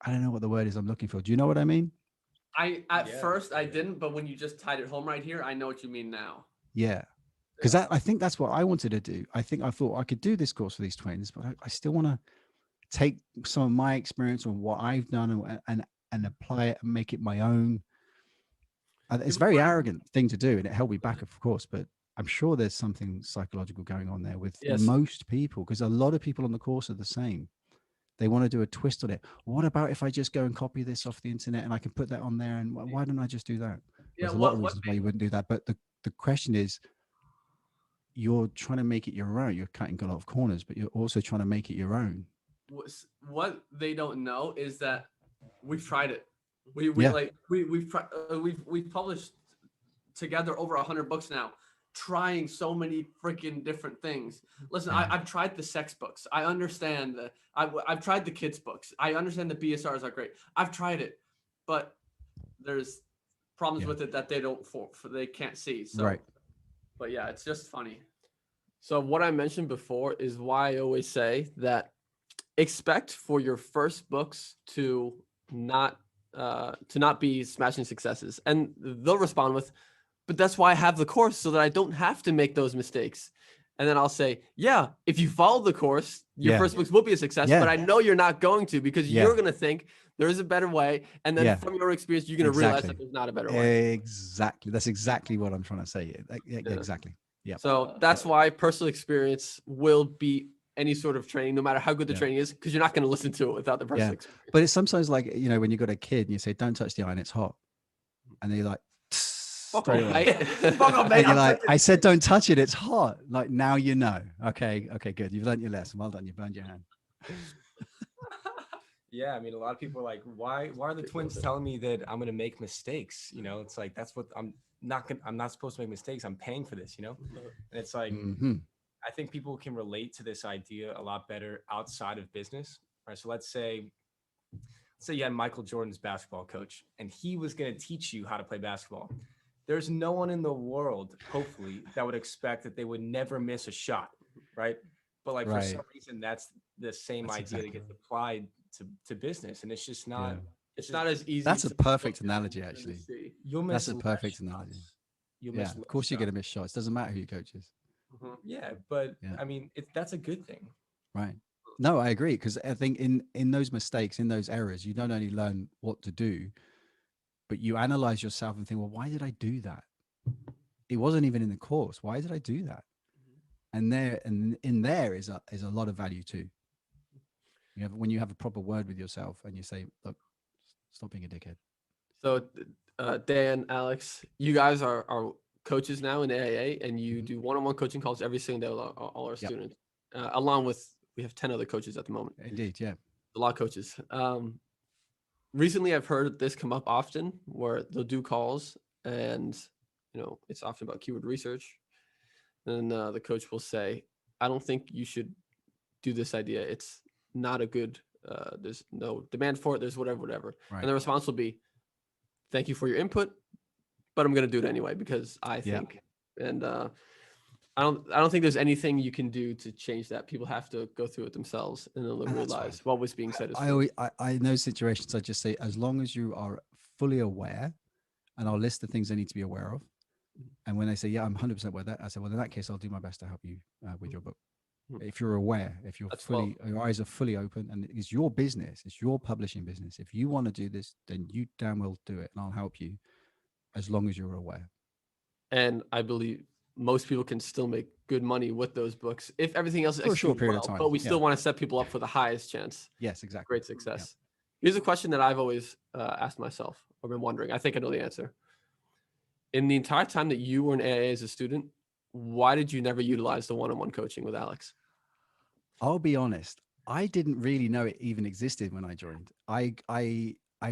I don't know what the word is I'm looking for. Do you know what I mean? At Yeah. first I didn't, but when you just tied it home right here, I know what you mean now. Yeah. Because I think that's what I wanted to do. I thought I could do this course for these twins, but I still want to take some of my experience and what I've done and apply it and make it my own. It's a very arrogant thing to do, and it held me back, of course, but I'm sure there's something psychological going on there with Yes. most people, because a lot of people on the course are the same. They want to do a twist on it. What about if I just go and copy this off the internet and I can put that on there? And why don't I just do that? Yeah, There's a lot of reasons why you wouldn't do that. But the question is, you're trying to make it your own. You're cutting a lot of corners, but you're also trying to make it your own. What they don't know is that we've tried it. We've published together over 100 books now, trying so many freaking different things. Listen, Yeah. I've tried the sex books. I understand that. I've tried the kids books. I understand the BSRs are great. I've tried it, but there's problems Yeah. with it that they they can't see. So, Right. But yeah, it's just funny. So what I mentioned before is why I always say that expect for your first books to not be smashing successes, and they'll respond with, but that's why I have the course, so that I don't have to make those mistakes. And then I'll say, yeah, if you follow the course, your Yeah. first books will be a success, Yeah. but I know you're not going to, because Yeah. you're going to think there is a better way. And then Yeah. from your experience, you're going to realize that Exactly. there's not a better way. Exactly. That's exactly what I'm trying to say. Yeah. Exactly. Yeah. So that's why personal experience will be any sort of training, no matter how good the Yeah. training is, because you're not going to listen to it without the personal Yeah. experience. But it's sometimes like, you know, when you got a kid and you say, don't touch the iron, it's hot. And they're like, Fuck straight off, away. mate. Fuck off, mate. And you're I'm like, touching I it. said, don't touch it. It's hot. Like, now you know. Okay. Okay, good. You've learned your lesson. Well done. You burned your hand. Yeah, I mean, a lot of people are like, why are the twins telling me that I'm gonna make mistakes? You know, it's like that's what I'm not supposed to make mistakes. I'm paying for this, you know? And it's like Mhm. I think people can relate to this idea a lot better outside of business. Right. So let's say you had Michael Jordan's basketball coach and he was gonna teach you how to play basketball. There's no one in the world, hopefully, that would expect that they would never miss a shot, right? But like for some Right. reason, that's the same That's idea that exactly gets applied to business, and it's just not. Yeah. It's not as easy. That's a to perfect look at analogy, than to actually. see. You'll miss. That's a less perfect shots. analogy. You'll Yeah. miss. Of less course you're going to shots. miss shots. Doesn't matter who your coach is. Mhm. Yeah, but Yeah. I mean, that's a good thing. Right. No, I agree. Because I think in those mistakes, in those errors, you don't only learn what to do, but you analyze yourself and think, well, why did I do that? It wasn't even in the course. Why did I do that? And in there is a lot of value too. When you have a proper word with yourself and you say, look, stop being a dickhead. So, Dan, Alex, you guys are coaches now in AAA, and you Mhm. do one-on-one coaching calls every single day with all our Yep. students, along with, we have 10 other coaches at the moment, Indeed. Yeah. a lot of coaches. Recently, I've heard this come up often where they'll do calls, and it's often about keyword research. And the coach will say, I don't think you should do this idea. It's not a good, there's no demand for it. There's whatever. Right. And the response will be, thank you for your input, but I'm going to do it anyway because I Yeah. think, and I don't think there's anything you can do to change that. People have to go through it themselves and then they'll And that's realize fine. what was being said is I true. always, in those situations, I just say, as long as you are fully aware, and I'll list the things I need to be aware of. And when they say, yeah, I'm 100% aware of that, I say, well, in that case, I'll do my best to help you with your book. Mhm. If you're aware, if you're That's fully, your eyes are fully open, and it's your business, it's your publishing business. If you want to do this, then you damn well do it, and I'll help you as long as you're aware. And I believe most people can still make good money with those books if everything else is For a short executed period of well, time, but we yeah. still want to set people up for the highest chance. Yes, exactly. Great success. Here's a question that I've always asked myself or been wondering. I think I know the answer. In the entire time that you were in AA as a student, why did you never utilize the one-on-one coaching with Alex? I'll be honest. I didn't really know it even existed when I joined. I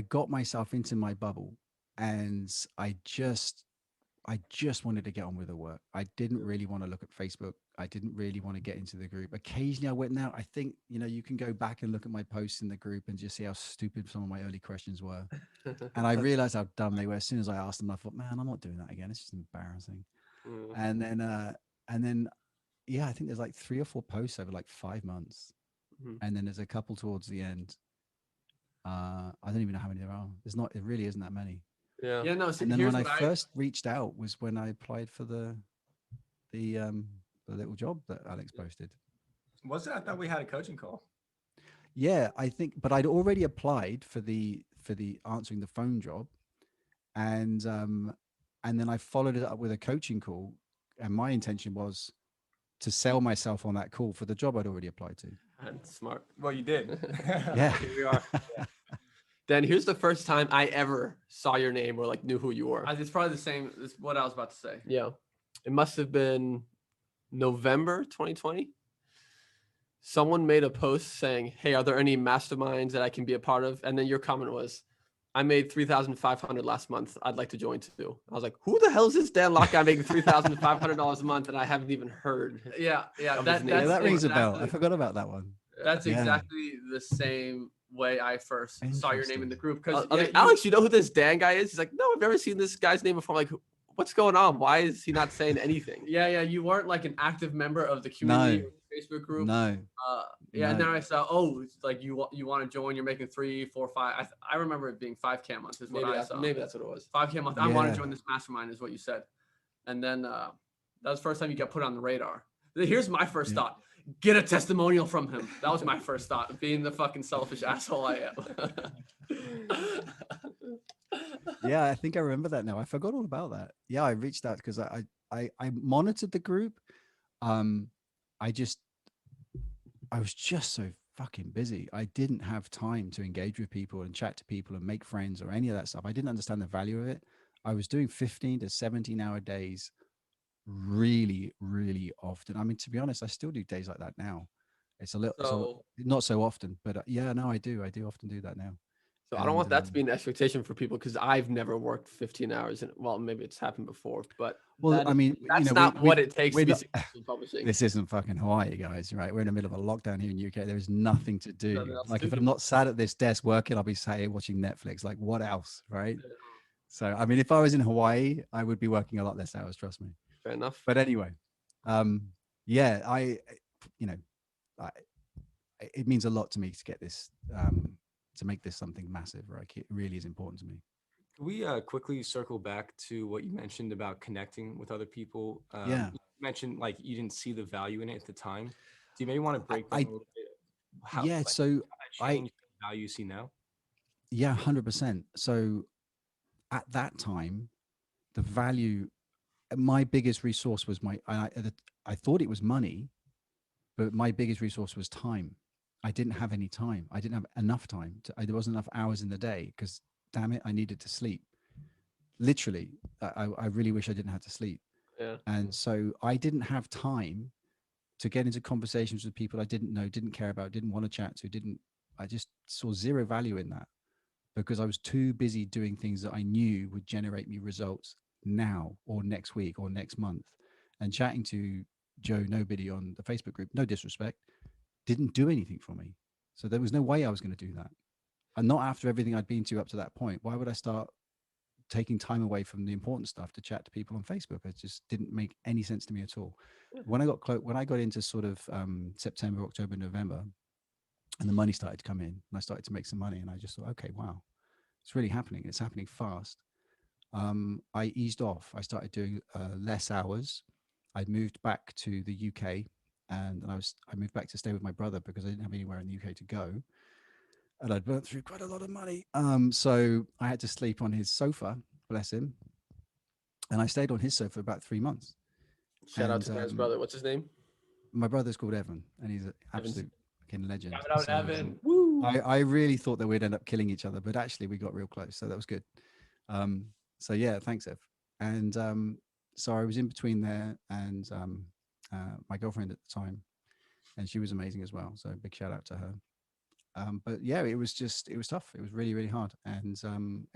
got myself into my bubble, and I just wanted to get on with the work. I didn't really want to look at Facebook. I didn't really want to get into the group. Occasionally I went out. I think, you can go back and look at my posts in the group and just see how stupid some of my early questions were. And I realized how dumb they were. As soon as I asked them, I thought, man, I'm not doing that again. It's just embarrassing. And then, yeah, I think there's like 3 or 4 posts over like 5 months. Mhm. And then there's a couple towards the end. I don't even know how many there are. It really isn't that many. Yeah. No. So And then here's when I what I first reached out was when I applied for the little job that Alex posted. Was it? I thought we had a coaching call. Yeah, I think, but I'd already applied for the answering the phone job, and then I followed it up with a coaching call, and my intention was to sell myself on that call for the job I'd already applied to. And smart. Well, you did. Yeah. Here we are. Then here's the first time I ever saw your name or like knew who you were. it's probably the same as what I was about to say. Yeah. It must have been November 2020. Someone made a post saying, hey, are there any masterminds that I can be a part of? And then your comment was, I made 3,500 last month. I'd like to join too. I was like, who the hell is this Dan Locke guy making $3,500 a month? And I haven't even heard. Yeah. Of his That, name. Yeah, that rings a bell. I exactly- forgot about that one. That's Yeah. exactly the same way I first saw your name in the group. I was Because like, Alex, you know who this Dan guy is? He's like, no, I've never seen this guy's name before. I'm like, what's going on? Why is he not saying anything? yeah, you weren't like an active member of the community No. or the Facebook group. No. Yeah, and No. then I saw, it's like you want to join. You're making 3, 4, 5. I remember it being 5K a month is what I saw. Maybe that's what it was. 5K a month. I want Yeah. to join this mastermind is what you said, and then that was the first time you got put on the radar. Here's my first Yeah. thought. Get a testimonial from him. That was my first thought, being the fucking selfish asshole I am. Yeah, I think I remember that now. I forgot all about that. Yeah, I reached out because I monitored the group. Um, I just I was just so fucking busy. I didn't have time to engage with people and chat to people and make friends or any of that stuff. I didn't understand the value of it. I was doing 15 to 17-hour days really, really often. I mean, to be honest, I still do days like that now. So, Not so often, but yeah, no, I do. I do often do that now. So I don't And want that to be an expectation for people because I've never worked 15 hours. And well, maybe it's happened before, but well, that I is, mean, that's not what it takes to we're be not, successful in publishing. this isn't fucking Hawaii, guys, right? We're in the middle of a lockdown here in UK. There is nothing to do. Nothing else Like, to if I'm do. not sat at this desk working, I'll be sat here watching Netflix. Like, what else, right? So, I mean, if I was in Hawaii, I would be working a lot less hours, trust me. Fair enough. But anyway, yeah, you know, I, it means a lot to me to get this, to make this something massive, right? It really is important to me. Can we quickly circle back to what you mentioned about connecting with other people? Yeah. You mentioned like you didn't see the value in it at the time. Do you maybe want to break down I a little bit yeah, like, so how that I changed the value you see now? yeah, 100%. So at that time, the value, my biggest resource was I thought it was money, but my biggest resource was time. I didn't have any time. I didn't have enough time. There wasn't enough hours in the day because, damn it, I needed to sleep. Literally, I really wish I didn't have to sleep. Yeah. And so I didn't have time to get into conversations with people I didn't know, didn't care about, didn't want to chat to, I just saw zero value in that because I was too busy doing things that I knew would generate me results now or next week or next month. And chatting to Joe Nobody on the Facebook group, no disrespect, didn't do anything for me. So there was no way I was going to do that. And not after everything I'd been to up to that point. Why would I start taking time away from the important stuff to chat to people on Facebook? It just didn't make any sense to me at all. When I got into sort of September, October, November, and the money started to come in, and I started to make some money, and I just thought, okay, wow, it's really happening. It's happening fast. I eased off. I started doing less hours. I moved back to the UK, and I moved back to stay with my brother because I didn't have anywhere in the UK to go, and I'd burnt through quite a lot of money. So I had to sleep on his sofa, bless him, and I stayed on his sofa about 3 months. Shout out And to Dan's brother. What's his name? my brother's called Evan, and he's an Evans. absolute fucking legend. Shout out So, Evan. Woo. I really thought that we'd end up killing each other, but actually we got real close, so that was good. So yeah, thanks, Ev. And so I was in between there and my girlfriend at the time, and she was amazing as well. So big shout out to her. But yeah, it was tough. It was really, really hard. And and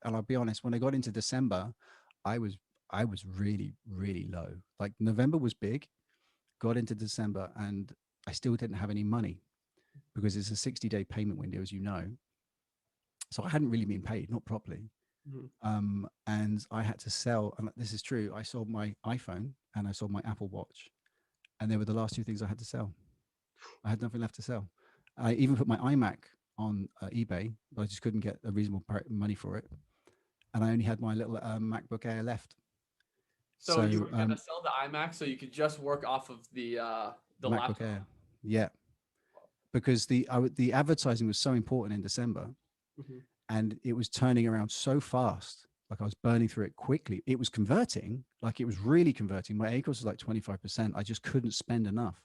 I'll be honest, when I got into December, I was really, really low. Like November was big, got into December, and I still didn't have any money because it's a 60-day payment window, as you know. So I hadn't really been paid, not properly. And I had to sell, and this is true, I sold my iPhone and I sold my Apple Watch, and they were the last two things I had to sell. I had nothing left to sell. I even put my iMac on eBay, but I just couldn't get a reasonable money for it, and I only had my little MacBook Air left. So you were gonna sell the iMac so you could just work off of the MacBook laptop. Air, yeah, because the advertising was so important in December, and it was turning around so fast. Like I was burning through it quickly. It was converting, like it was really converting. My ACOS was like 25%. I just couldn't spend enough,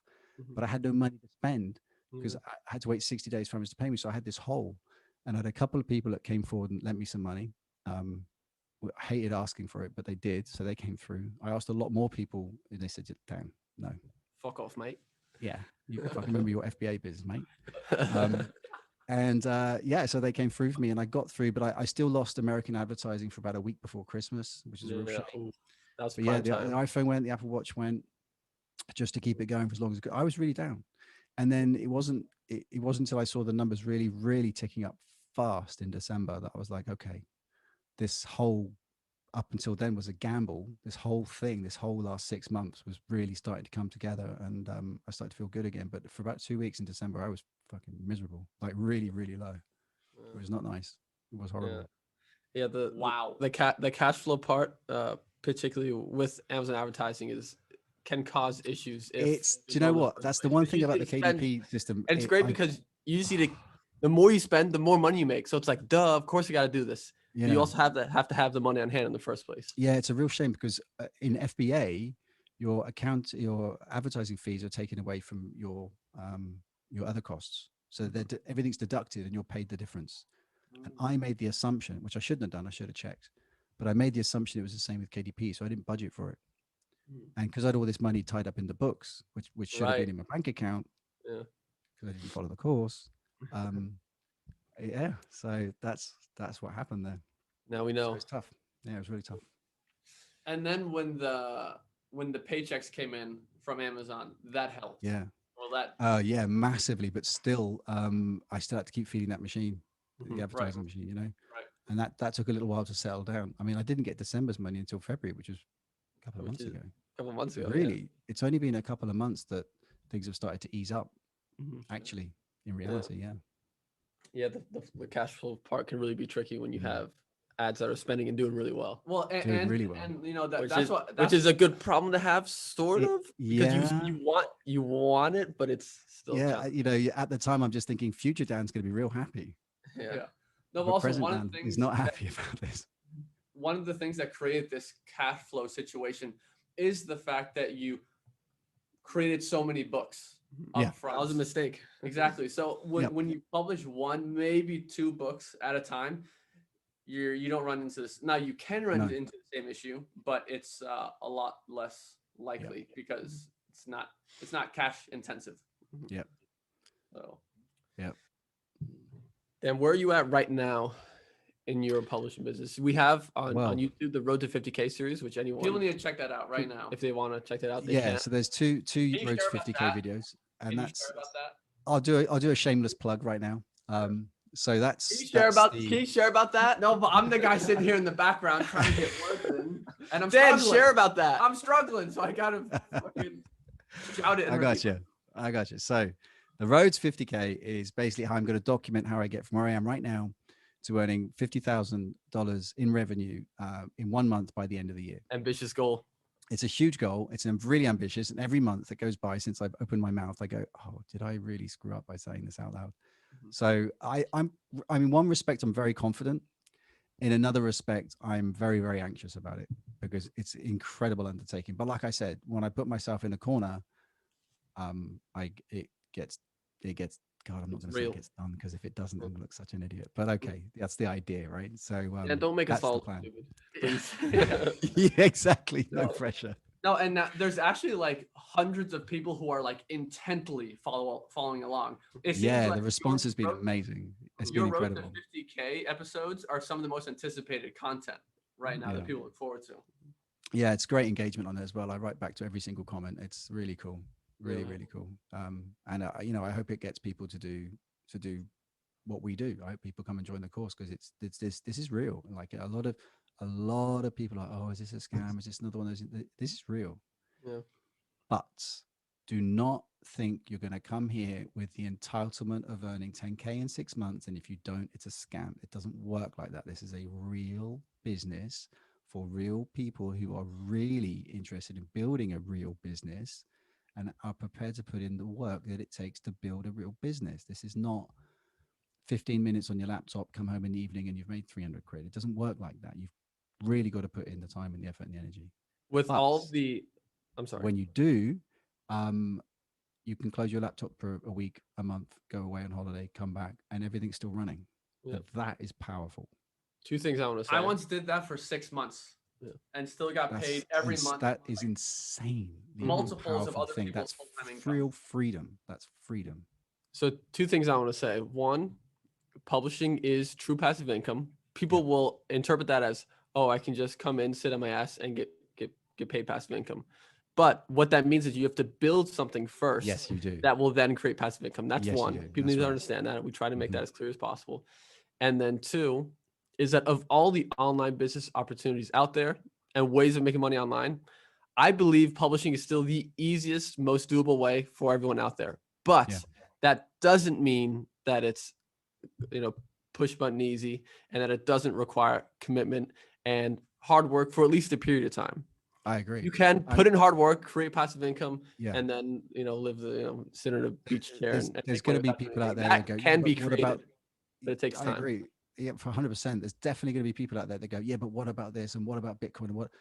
but I had no money to spend because I had to wait 60 days for him to pay me. So I had this hole, and I had a couple of people that came forward and lent me some money. I hated asking for it, but they did. So they came through. I asked a lot more people, and they said, "Damn, no, Fuck off, mate." yeah, you fucking remember your FBA business, mate." And yeah, so they came through for me, and I got through, but I still lost American advertising for about a week before Christmas, which is a real shame. That was But yeah, prime the time. iPhone went, the Apple Watch went, just to keep it going for as long as it could. I was really down, and then it wasn't until I saw the numbers really, really ticking up fast in December that I was like, okay, this whole up until then was a gamble. This whole thing, this whole last 6 months was really starting to come together, and I started to feel good again. But for about 2 weeks in December, I was fucking miserable, like really, really low. It was not nice. It was horrible. Yeah, Wow. the cash flow part, particularly with Amazon advertising, is can cause issues. If It's, do there's you know no in what? first That's the place. one But thing you about the need to spend- KDP system. And it's great because you just need to, the more you spend, the more money you make. So it's like, duh, of course you got to do this. But you also have to have the money on hand in the first place. Yeah, it's a real shame because in FBA, your advertising fees are taken away from your other costs. So everything's deducted and you're paid the difference. And I made the assumption, which I shouldn't have done, I should have checked, but I made the assumption it was the same with KDP, so I didn't budget for it. And because I had all this money tied up in the books, which should have been in my bank account, Yeah. because I didn't follow the course. Yeah, so that's what happened there. Now we So know. it's tough. Yeah, it was really tough. And then when the paychecks came in from Amazon, that helped. Yeah. Well, that Yeah, massively, but still, I still had to keep feeding that machine, Mhm. the advertising machine, you know. Right. And that took a little while to settle down. I mean, I didn't get December's money until February, which was a couple of months ago. A couple of months ago. Really, it's only been a couple of months that things have started to ease up. Mhm. Actually, in reality, yeah. Yeah, the cash flow part can really be tricky when you have ads that are spending and doing really well. well, Doing really well. and you know Which that's is a good problem to have, sort It- of, because yeah. you want it, but it's still Yeah, tough. you know, at the time, I'm just thinking future Dan's going to be real happy. Yeah. yeah. No, but But also present one of Dan the things is not that- happy about this. one of the things that created this cash flow situation is the fact that you created so many books Yeah. up front. That was a mistake. Exactly. So when, Yep. when you publish one, maybe 2 books at a time, you don't run into this. Now you can run No. into the same issue, but it's a lot less likely because it's not cash intensive. Yep. So And where are you at right now in your publishing business? We have on Well- YouTube the Road to 50K series, which anyone, people need to check that out right now. if they want to check that out, they Yeah, can. so there's two you Road to share about 50K that? videos, and Can you that's share about that? I'll do a shameless plug right now. So that's Can you share that's about? the- Can you share about that? No, but I'm the guy sitting here in the background trying to get words in, and I'm Dan, struggling. share about that. I'm struggling, so I gotta fucking shout it. I got you. I got you. So the Roads 50K is basically how I'm going to document how I get from where I am right now to earning $50,000 in revenue in 1 month by the end of the year. Ambitious goal. It's a huge goal. It's really ambitious. And every month that goes by since I've opened my mouth, I go, oh, did I really screw up by saying this out loud? So I'm in one respect, I'm very confident. In another respect, I'm very, very anxious about it because it's an incredible undertaking. But like I said, when I put myself in a corner, it gets, God, I'm not going to say real. it gets done because if it doesn't, I'm going to look such an idiot. But okay, that's the idea, right? So And don't make us that's the all plan. stupid, please. Yeah, exactly. No No. pressure. No, and there's actually like hundreds of people who are like intently following along. It seems Yeah, like the response your has been road- amazing. It's Your been Road incredible. to 50K episodes are some of the most anticipated content right now Yeah. that people look forward to. Yeah, it's great engagement on there as well. I write back to every single comment. It's really cool. Really, Yeah. really cool. And you know, I hope it gets people to do what we do. I hope people come and join the course because this is real. Like a lot of people are, oh, is this a scam? Is this another one of those? This is real. Yeah. But do not think you're going to come here with the entitlement of earning 10K in 6 months. And if you don't, it's a scam. It doesn't work like that. This is a real business for real people who are really interested in building a real business and are prepared to put in the work that it takes to build a real business. This is not 15 minutes on your laptop, come home in the evening and you've made 300 quid. It doesn't work like that. You've really got to put in the time and the effort and the energy. With But all the, I'm sorry. when you do, you can close your laptop for a week, a month, go away on holiday, come back, and everything's still running. Yep. That is powerful. Two things I want to say. I once did that for 6 months and still got paid every month. That is insane. The multiples of powerful other thing. people's That's full-time income. real freedom. That's freedom. So two things I want to say. One, publishing is true passive income. People will interpret that as, oh, I can just come in, sit on my ass, and get paid passive income. But what that means is you have to build something first. Yes, you do. That will then create passive income. That's Yes, you one. do. People That's need to right. understand that. We try to make Mhm. that as clear as possible. And then two is that of all the online business opportunities out there and ways of making money online, I believe publishing is still the easiest, most doable way for everyone out there. But Yeah. that doesn't mean that it's, push button easy and that it doesn't require commitment and hard work for at least a period of time. I agree. You can put in hard work, create passive income, Yeah. and then live the sit in a beach chair. There's and there's make going money to be without doing people out anything. there that That go, yeah, can but be what created, about? but it takes I time. agree. Yeah, for 100%. There's definitely going to be people out there that go, yeah, but what about this and what about Bitcoin and what?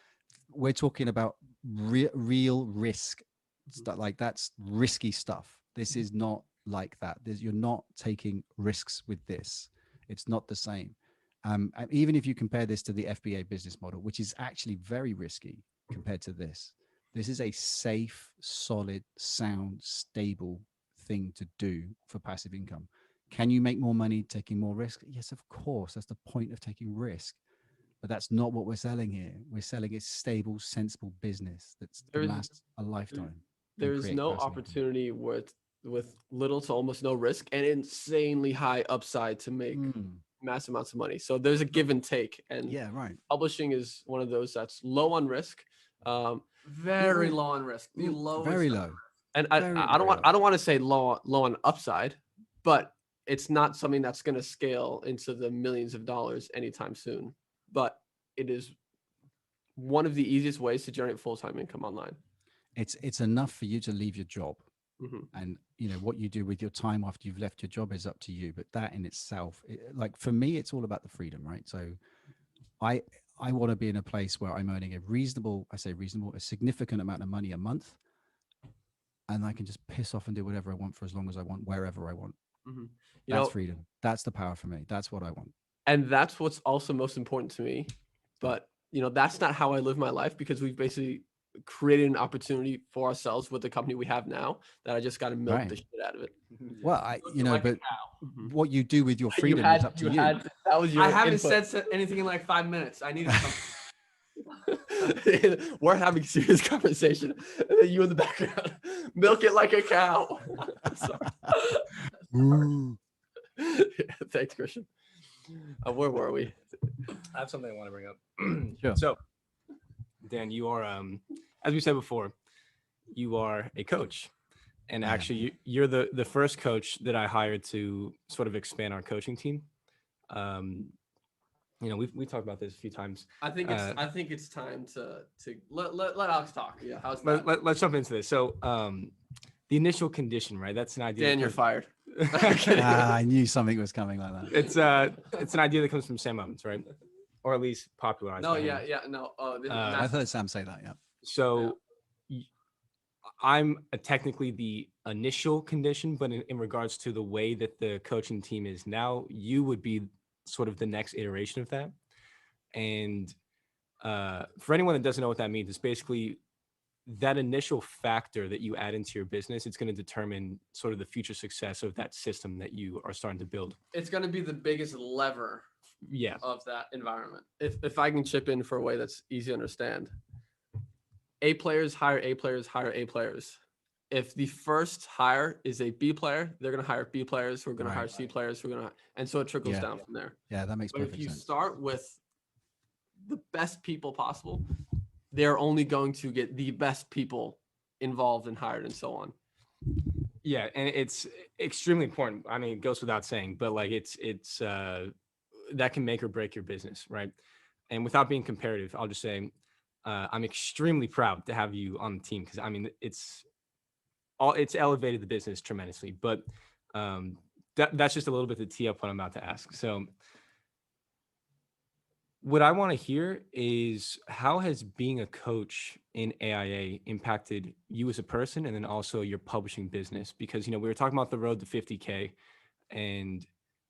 We're talking about real risk stuff. Like that's risky stuff. This is not like that. You're not taking risks with this. It's not the same. And even if you compare this to the FBA business model, which is actually very risky compared to this is a safe, solid, sound, stable thing to do for passive income. Can you make more money taking more risk? Yes, of course. That's the point of taking risk. But that's not what we're selling here. We're selling a stable, sensible business that's that There's lasts a lifetime and there's create no passive income. opportunity with little to almost no risk and insanely high upside to make massive amounts of money. So there's a give and take, and Yeah, right. publishing is one of those that's low on risk. Very low on risk. The lowest. Very low. And Very, I don't very want low. I don't want to say low on upside, but it's not something that's going to scale into the millions of dollars anytime soon. But it is one of the easiest ways to generate full-time income online. It's enough for you to leave your job. Mhm. And what you do with your time after you've left your job is up to you. But that in itself, like for me, it's all about the freedom, right? So I want to be in a place where I'm earning a significant amount of money a month, and I can just piss off and do whatever I want for as long as I want, wherever I want. Mhm. That's freedom. That's the power for me. That's what I want. And that's what's also most important to me. But that's not how I live my life, because we've basically created an opportunity for ourselves with the company we have now that I just got to milk Right. the shit out of it. Well, Like a but cow. Mhm. what you do with your freedom you had, is up to you. that was your I haven't input. said anything in like 5 minutes. I needed something. We're having serious conversation, and then you in the background, milk it like a cow. Ooh. Thanks, Christian. Where were we? I have something I want to bring up. Sure. So, Dan, you are, as we said before, you are a coach, and I am. actually, you're the first coach that I hired to sort of expand our coaching team. We talked about this a few times. I think it's time to let Alex talk. Yeah, how's that? Let's jump into this. So, the initial condition, right? That's an idea. Dan, you're fired. I knew something was coming like that. It's an idea that comes from Sam Owens, right? Or at least popularized. No, by him. no. I've heard Sam say that. Yeah. So I'm technically the initial condition, but in regards to the way that the coaching team is now, you would be sort of the next iteration of that. And for anyone that doesn't know what that means, it's basically that initial factor that you add into your business. It's going to determine sort of the future success of that system that you are starting to build. It's going to be the biggest lever Yeah. of that environment. If I can chip in for a way that's easy to understand. A players hire A players, hire A players. If the first hire is a B player, they're going to hire B players who are going to hire C players who are going to, and so it trickles down from there. Yeah, that makes But if perfect you sense. start with the best people possible, they're only going to get the best people involved and hired and so on. Yeah, and it's extremely important. I mean, it goes without saying, but like it's that can make or break your business, right? And without being comparative, I'll just say I'm extremely proud to have you on the team, because I mean it's elevated the business tremendously. But that's just a little bit to tee up what I'm about to ask. So what I want to hear is, how has being a coach in AIA impacted you as a person, and then also your publishing business? Because, we were talking about the road to 50K. And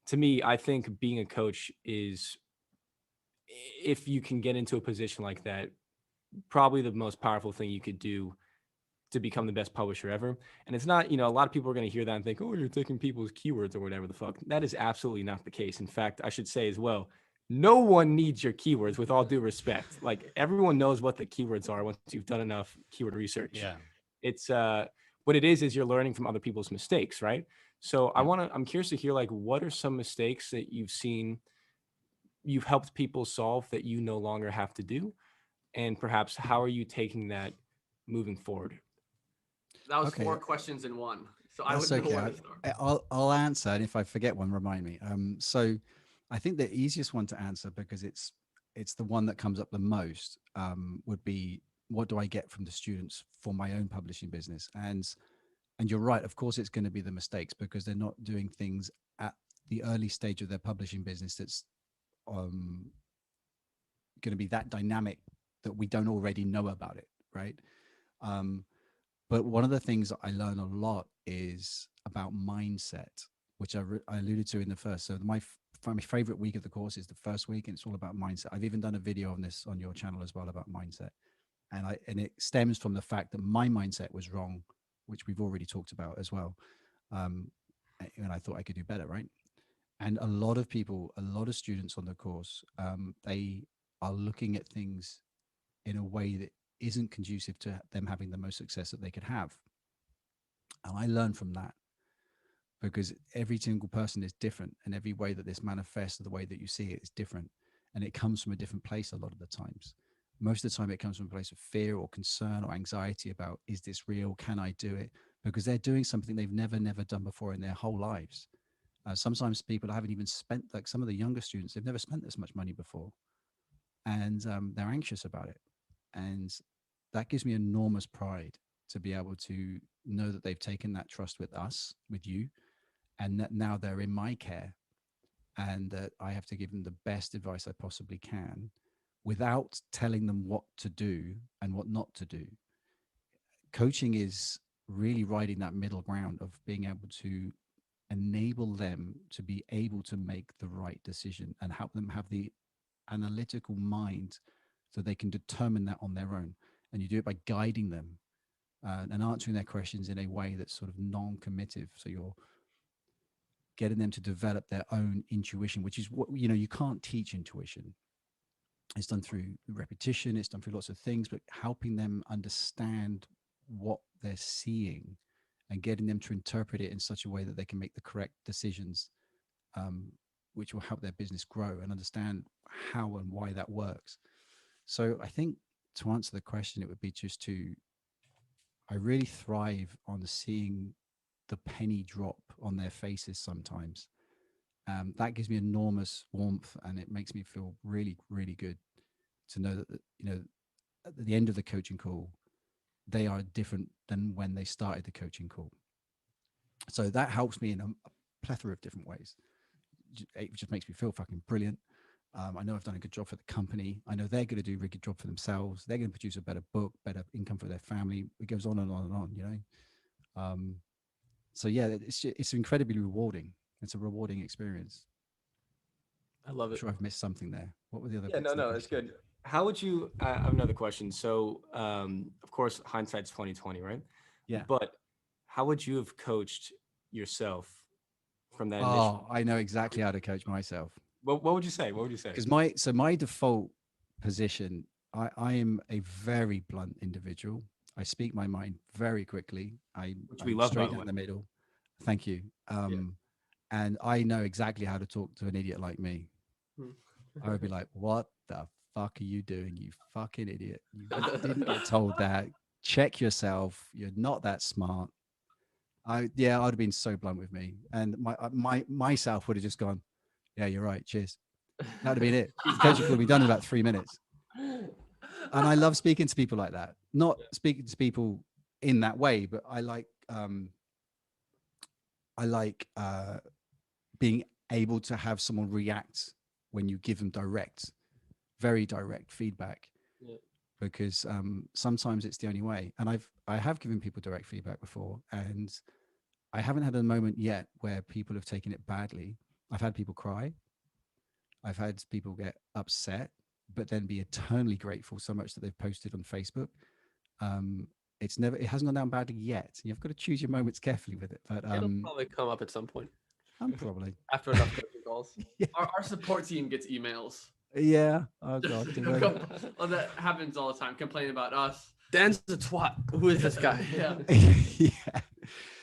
to me, I think being a coach is, if you can get into a position like that, probably the most powerful thing you could do to become the best publisher ever. And it's not, a lot of people are going to hear that and think, oh, you're taking people's keywords or whatever the fuck. That is absolutely not the case. In fact, I should say as well, no one needs your keywords, with all due respect. Like, everyone knows what the keywords are once you've done enough keyword research. Yeah. It's what it is you're learning from other people's mistakes, right? So Yeah. I'm curious to hear, like, what are some mistakes that you've seen you've helped people solve that you no longer have to do? And perhaps how are you taking that moving forward? That was Okay. 4 questions in one. So That's I wouldn't know okay. where to start. I'll answer, and if I forget one, remind me. So I think the easiest one to answer, because it's the one that comes up the most, would be what do I get from the students for my own publishing business? And you're right, of course it's going to be the mistakes, because they're not doing things at the early stage of their publishing business that's going to be that dynamic that we don't already know about it, right? But one of the things that I learn a lot is about mindset, which I alluded to in the first. So my favorite week of the course is the first week, and it's all about mindset. I've even done a video on this on your channel as well about mindset. And it stems from the fact that my mindset was wrong, which we've already talked about as well. And I thought I could do better, right? And a lot of people, a lot of students on the course, they are looking at things in a way that isn't conducive to them having the most success that they could have. And I learned from that, because every single person is different, and every way that this manifests, the way that you see it, is different. And it comes from a different place a lot of the times. Most of the time it comes from a place of fear or concern or anxiety about, is this real? Can I do it? Because they're doing something they've never done before in their whole lives. Sometimes people haven't even spent, like some of the younger students, they've never spent this much money before. And they're anxious about it. And that gives me enormous pride to be able to know that they've taken that trust with us, with you, and that now they're in my care, and that I have to give them the best advice I possibly can without telling them what to do and what not to do. Coaching is really riding that middle ground of being able to enable them to be able to make the right decision and help them have the analytical mind so they can determine that on their own. And you do it by guiding them and answering their questions in a way that's sort of non-committive. So you're getting them to develop their own intuition, which is what, you can't teach intuition. It's done through repetition, it's done through lots of things, but helping them understand what they're seeing and getting them to interpret it in such a way that they can make the correct decisions, which will help their business grow and understand how and why that works. So I think, to answer the question, it would be just I really thrive on seeing the penny drop on their faces sometimes. That gives me enormous warmth, and it makes me feel really, really good to know that, at the end of the coaching call, they are different than when they started the coaching call. So that helps me in a plethora of different ways. It just makes me feel fucking brilliant. I know I've done a good job for the company. I know they're going to do a really good job for themselves. They're going to produce a better book, better income for their family. It goes on and on and on, So yeah, it's incredibly rewarding. It's a rewarding experience. I love I'm it. sure I've missed something there. What were the other Yeah, bits? no, it's good. How would you? I have another question. So, of course, hindsight's 2020, right? Yeah. But how would you have coached yourself from that initial? Oh, I know exactly how to coach myself. What would you say? What would you say? Because my default position, I am a very blunt individual. I speak my mind very quickly. Which we I'm love, by straight the down way. the middle. Thank you. And I know exactly how to talk to an idiot like me. I would be like, what the fuck are you doing, you fucking idiot? You didn't get told that. Check yourself. You're not that smart. I'd have been so blunt with me. And myself would have just gone, yeah, you're right. Cheers. That would have been it. The coaching could have been done in about 3 minutes. And I love speaking to people like that. Not speaking to people in that way, but I like being able to have someone react when you give them very direct feedback. Yeah. Because sometimes it's the only way. And I have given people direct feedback before, and I haven't had a moment yet where people have taken it badly. I've had people cry. I've had people get upset, but then be eternally grateful so much that they've posted on Facebook. It hasn't gone down badly yet. You've got to choose your moments carefully with it. But It'll probably come up at some point I'm probably after enough coaching calls. yeah. Our support team gets emails. Yeah. Oh god. do they? Well, that happens all the time. Complaining about us. Dan's a twat. Who is this guy? Yeah. Yeah.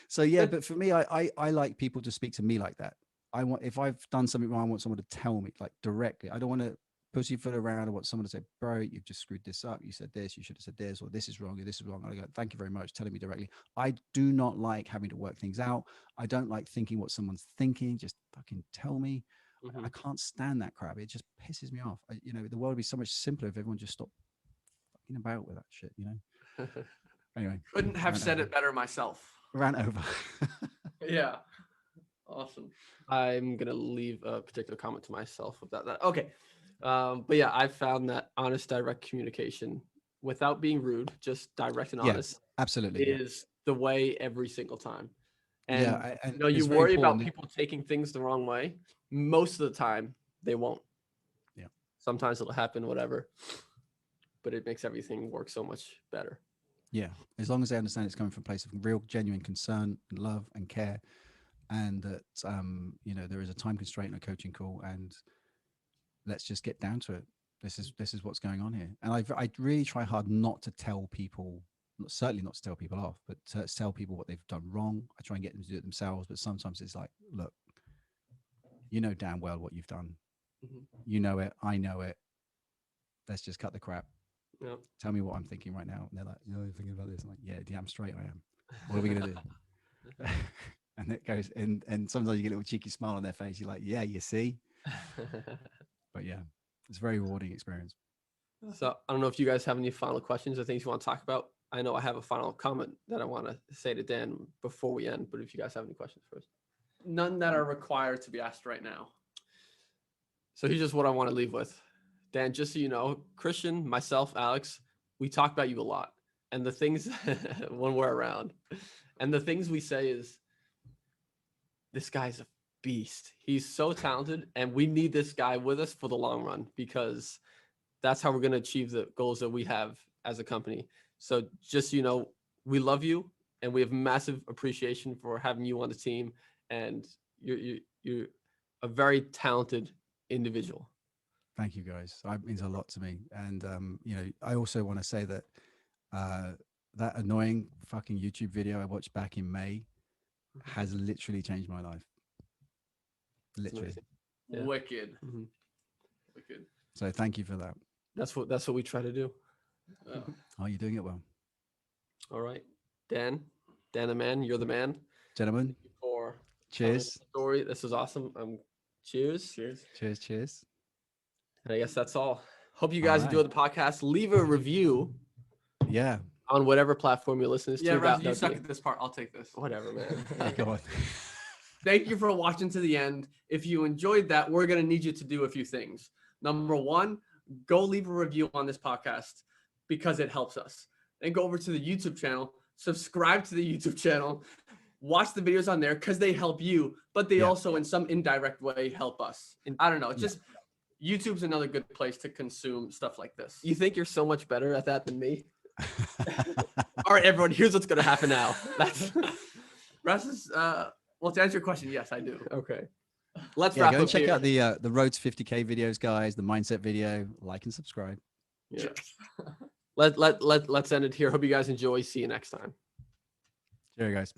So yeah, but for me, I like people to speak to me like that. If I've done something wrong, I want someone to tell me, like, directly. I don't want to pussyfoot around. I want someone to say, bro, you've just screwed this up. You said this, you should have said this, or this is wrong, or this is wrong. And I go, thank you very much, telling me directly. I do not like having to work things out. I don't like thinking what someone's thinking. Just fucking tell me. Mhm. I can't stand that crap. It just pisses me off. The world would be so much simpler if everyone just stopped fucking about with that shit, you know? Anyway, Couldn't have ran said over. it better myself. Ran over. Yeah. Awesome. I'm gonna leave a particular comment to myself about that. Okay. But yeah, I've found that honest, direct communication without being rude, just direct and Yeah, honest, absolutely. Yeah. is the way every single time. Yeah, And and you know, it's you very worry about important. people taking things the wrong way. Most of the time, they won't. Yeah. Sometimes it'll happen, whatever. But it makes everything work so much better. Yeah, as long as they understand it's coming from a place of real, genuine concern, and love, and care, and that you know, there is a time constraint in a coaching call, and let's just get down to it. This is what's going on here, and I really try hard not to tell people, certainly not to tell people off, but to tell people what they've done wrong. I try and get them to do it themselves, but sometimes it's like, look, you know damn well what you've done. Mhm. You know it. I know it. Let's just cut the crap. Yep. Tell me what I'm thinking right now. And they're like, you're thinking about this. I'm like, yeah, damn straight I am. What are we gonna do? And it goes, and sometimes you get a little cheeky smile on their face. You're like, yeah, you see. But yeah, it's a very rewarding experience. So I don't know if you guys have any final questions or things you want to talk about. I know I have a final comment that I want to say to Dan before we end, but if you guys have any questions first. None that are required to be asked right now. So here's just what I want to leave with. Dan, just so you know, Christian, myself, Alex, we talk about you a lot. And the things when we're around, and the things we say is, this guy's a beast. He's so talented, and we need this guy with us for the long run, because that's how we're going to achieve the goals that we have as a company. So just, you know, we love you, and we have massive appreciation for having you on the team. And you're a very talented individual. Thank you, guys. It means a lot to me. And you know, I also want to say that that annoying fucking YouTube video I watched back in May has literally changed my life. Literally. Yeah. Wicked. Mm-hmm. Wicked. So thank you for that. That's what we try to do. Oh, you're doing it well. All right. Dan the man, you're the man. Gentlemen, Thank you for cheers. story. This is awesome. Cheers. Cheers. And I guess that's all. Hope you guys enjoy the podcast. Leave a review. Yeah. On whatever platform you're listening to. Yeah, Russ, you suck at this part. I'll take this. Whatever, man. Go on. Thank you for watching to the end. If you enjoyed that, we're going to need you to do a few things. Number one, go leave a review on this podcast because it helps us. Then go over to the YouTube channel, subscribe to the YouTube channel, watch the videos on there because they help you, but they also in some indirect way help us. And I don't know, just YouTube's another good place to consume stuff like this. You think you're so much better at that than me? All right, everyone, here's what's going to happen now. That's Russ is, well, to answer your question, yes, I do. okay. Let's wrap go up and check here. out the Road to 50K videos, guys, the mindset video, like and subscribe. Yeah. Let's end it here. Hope you guys enjoy. See you next time. Cheers, guys.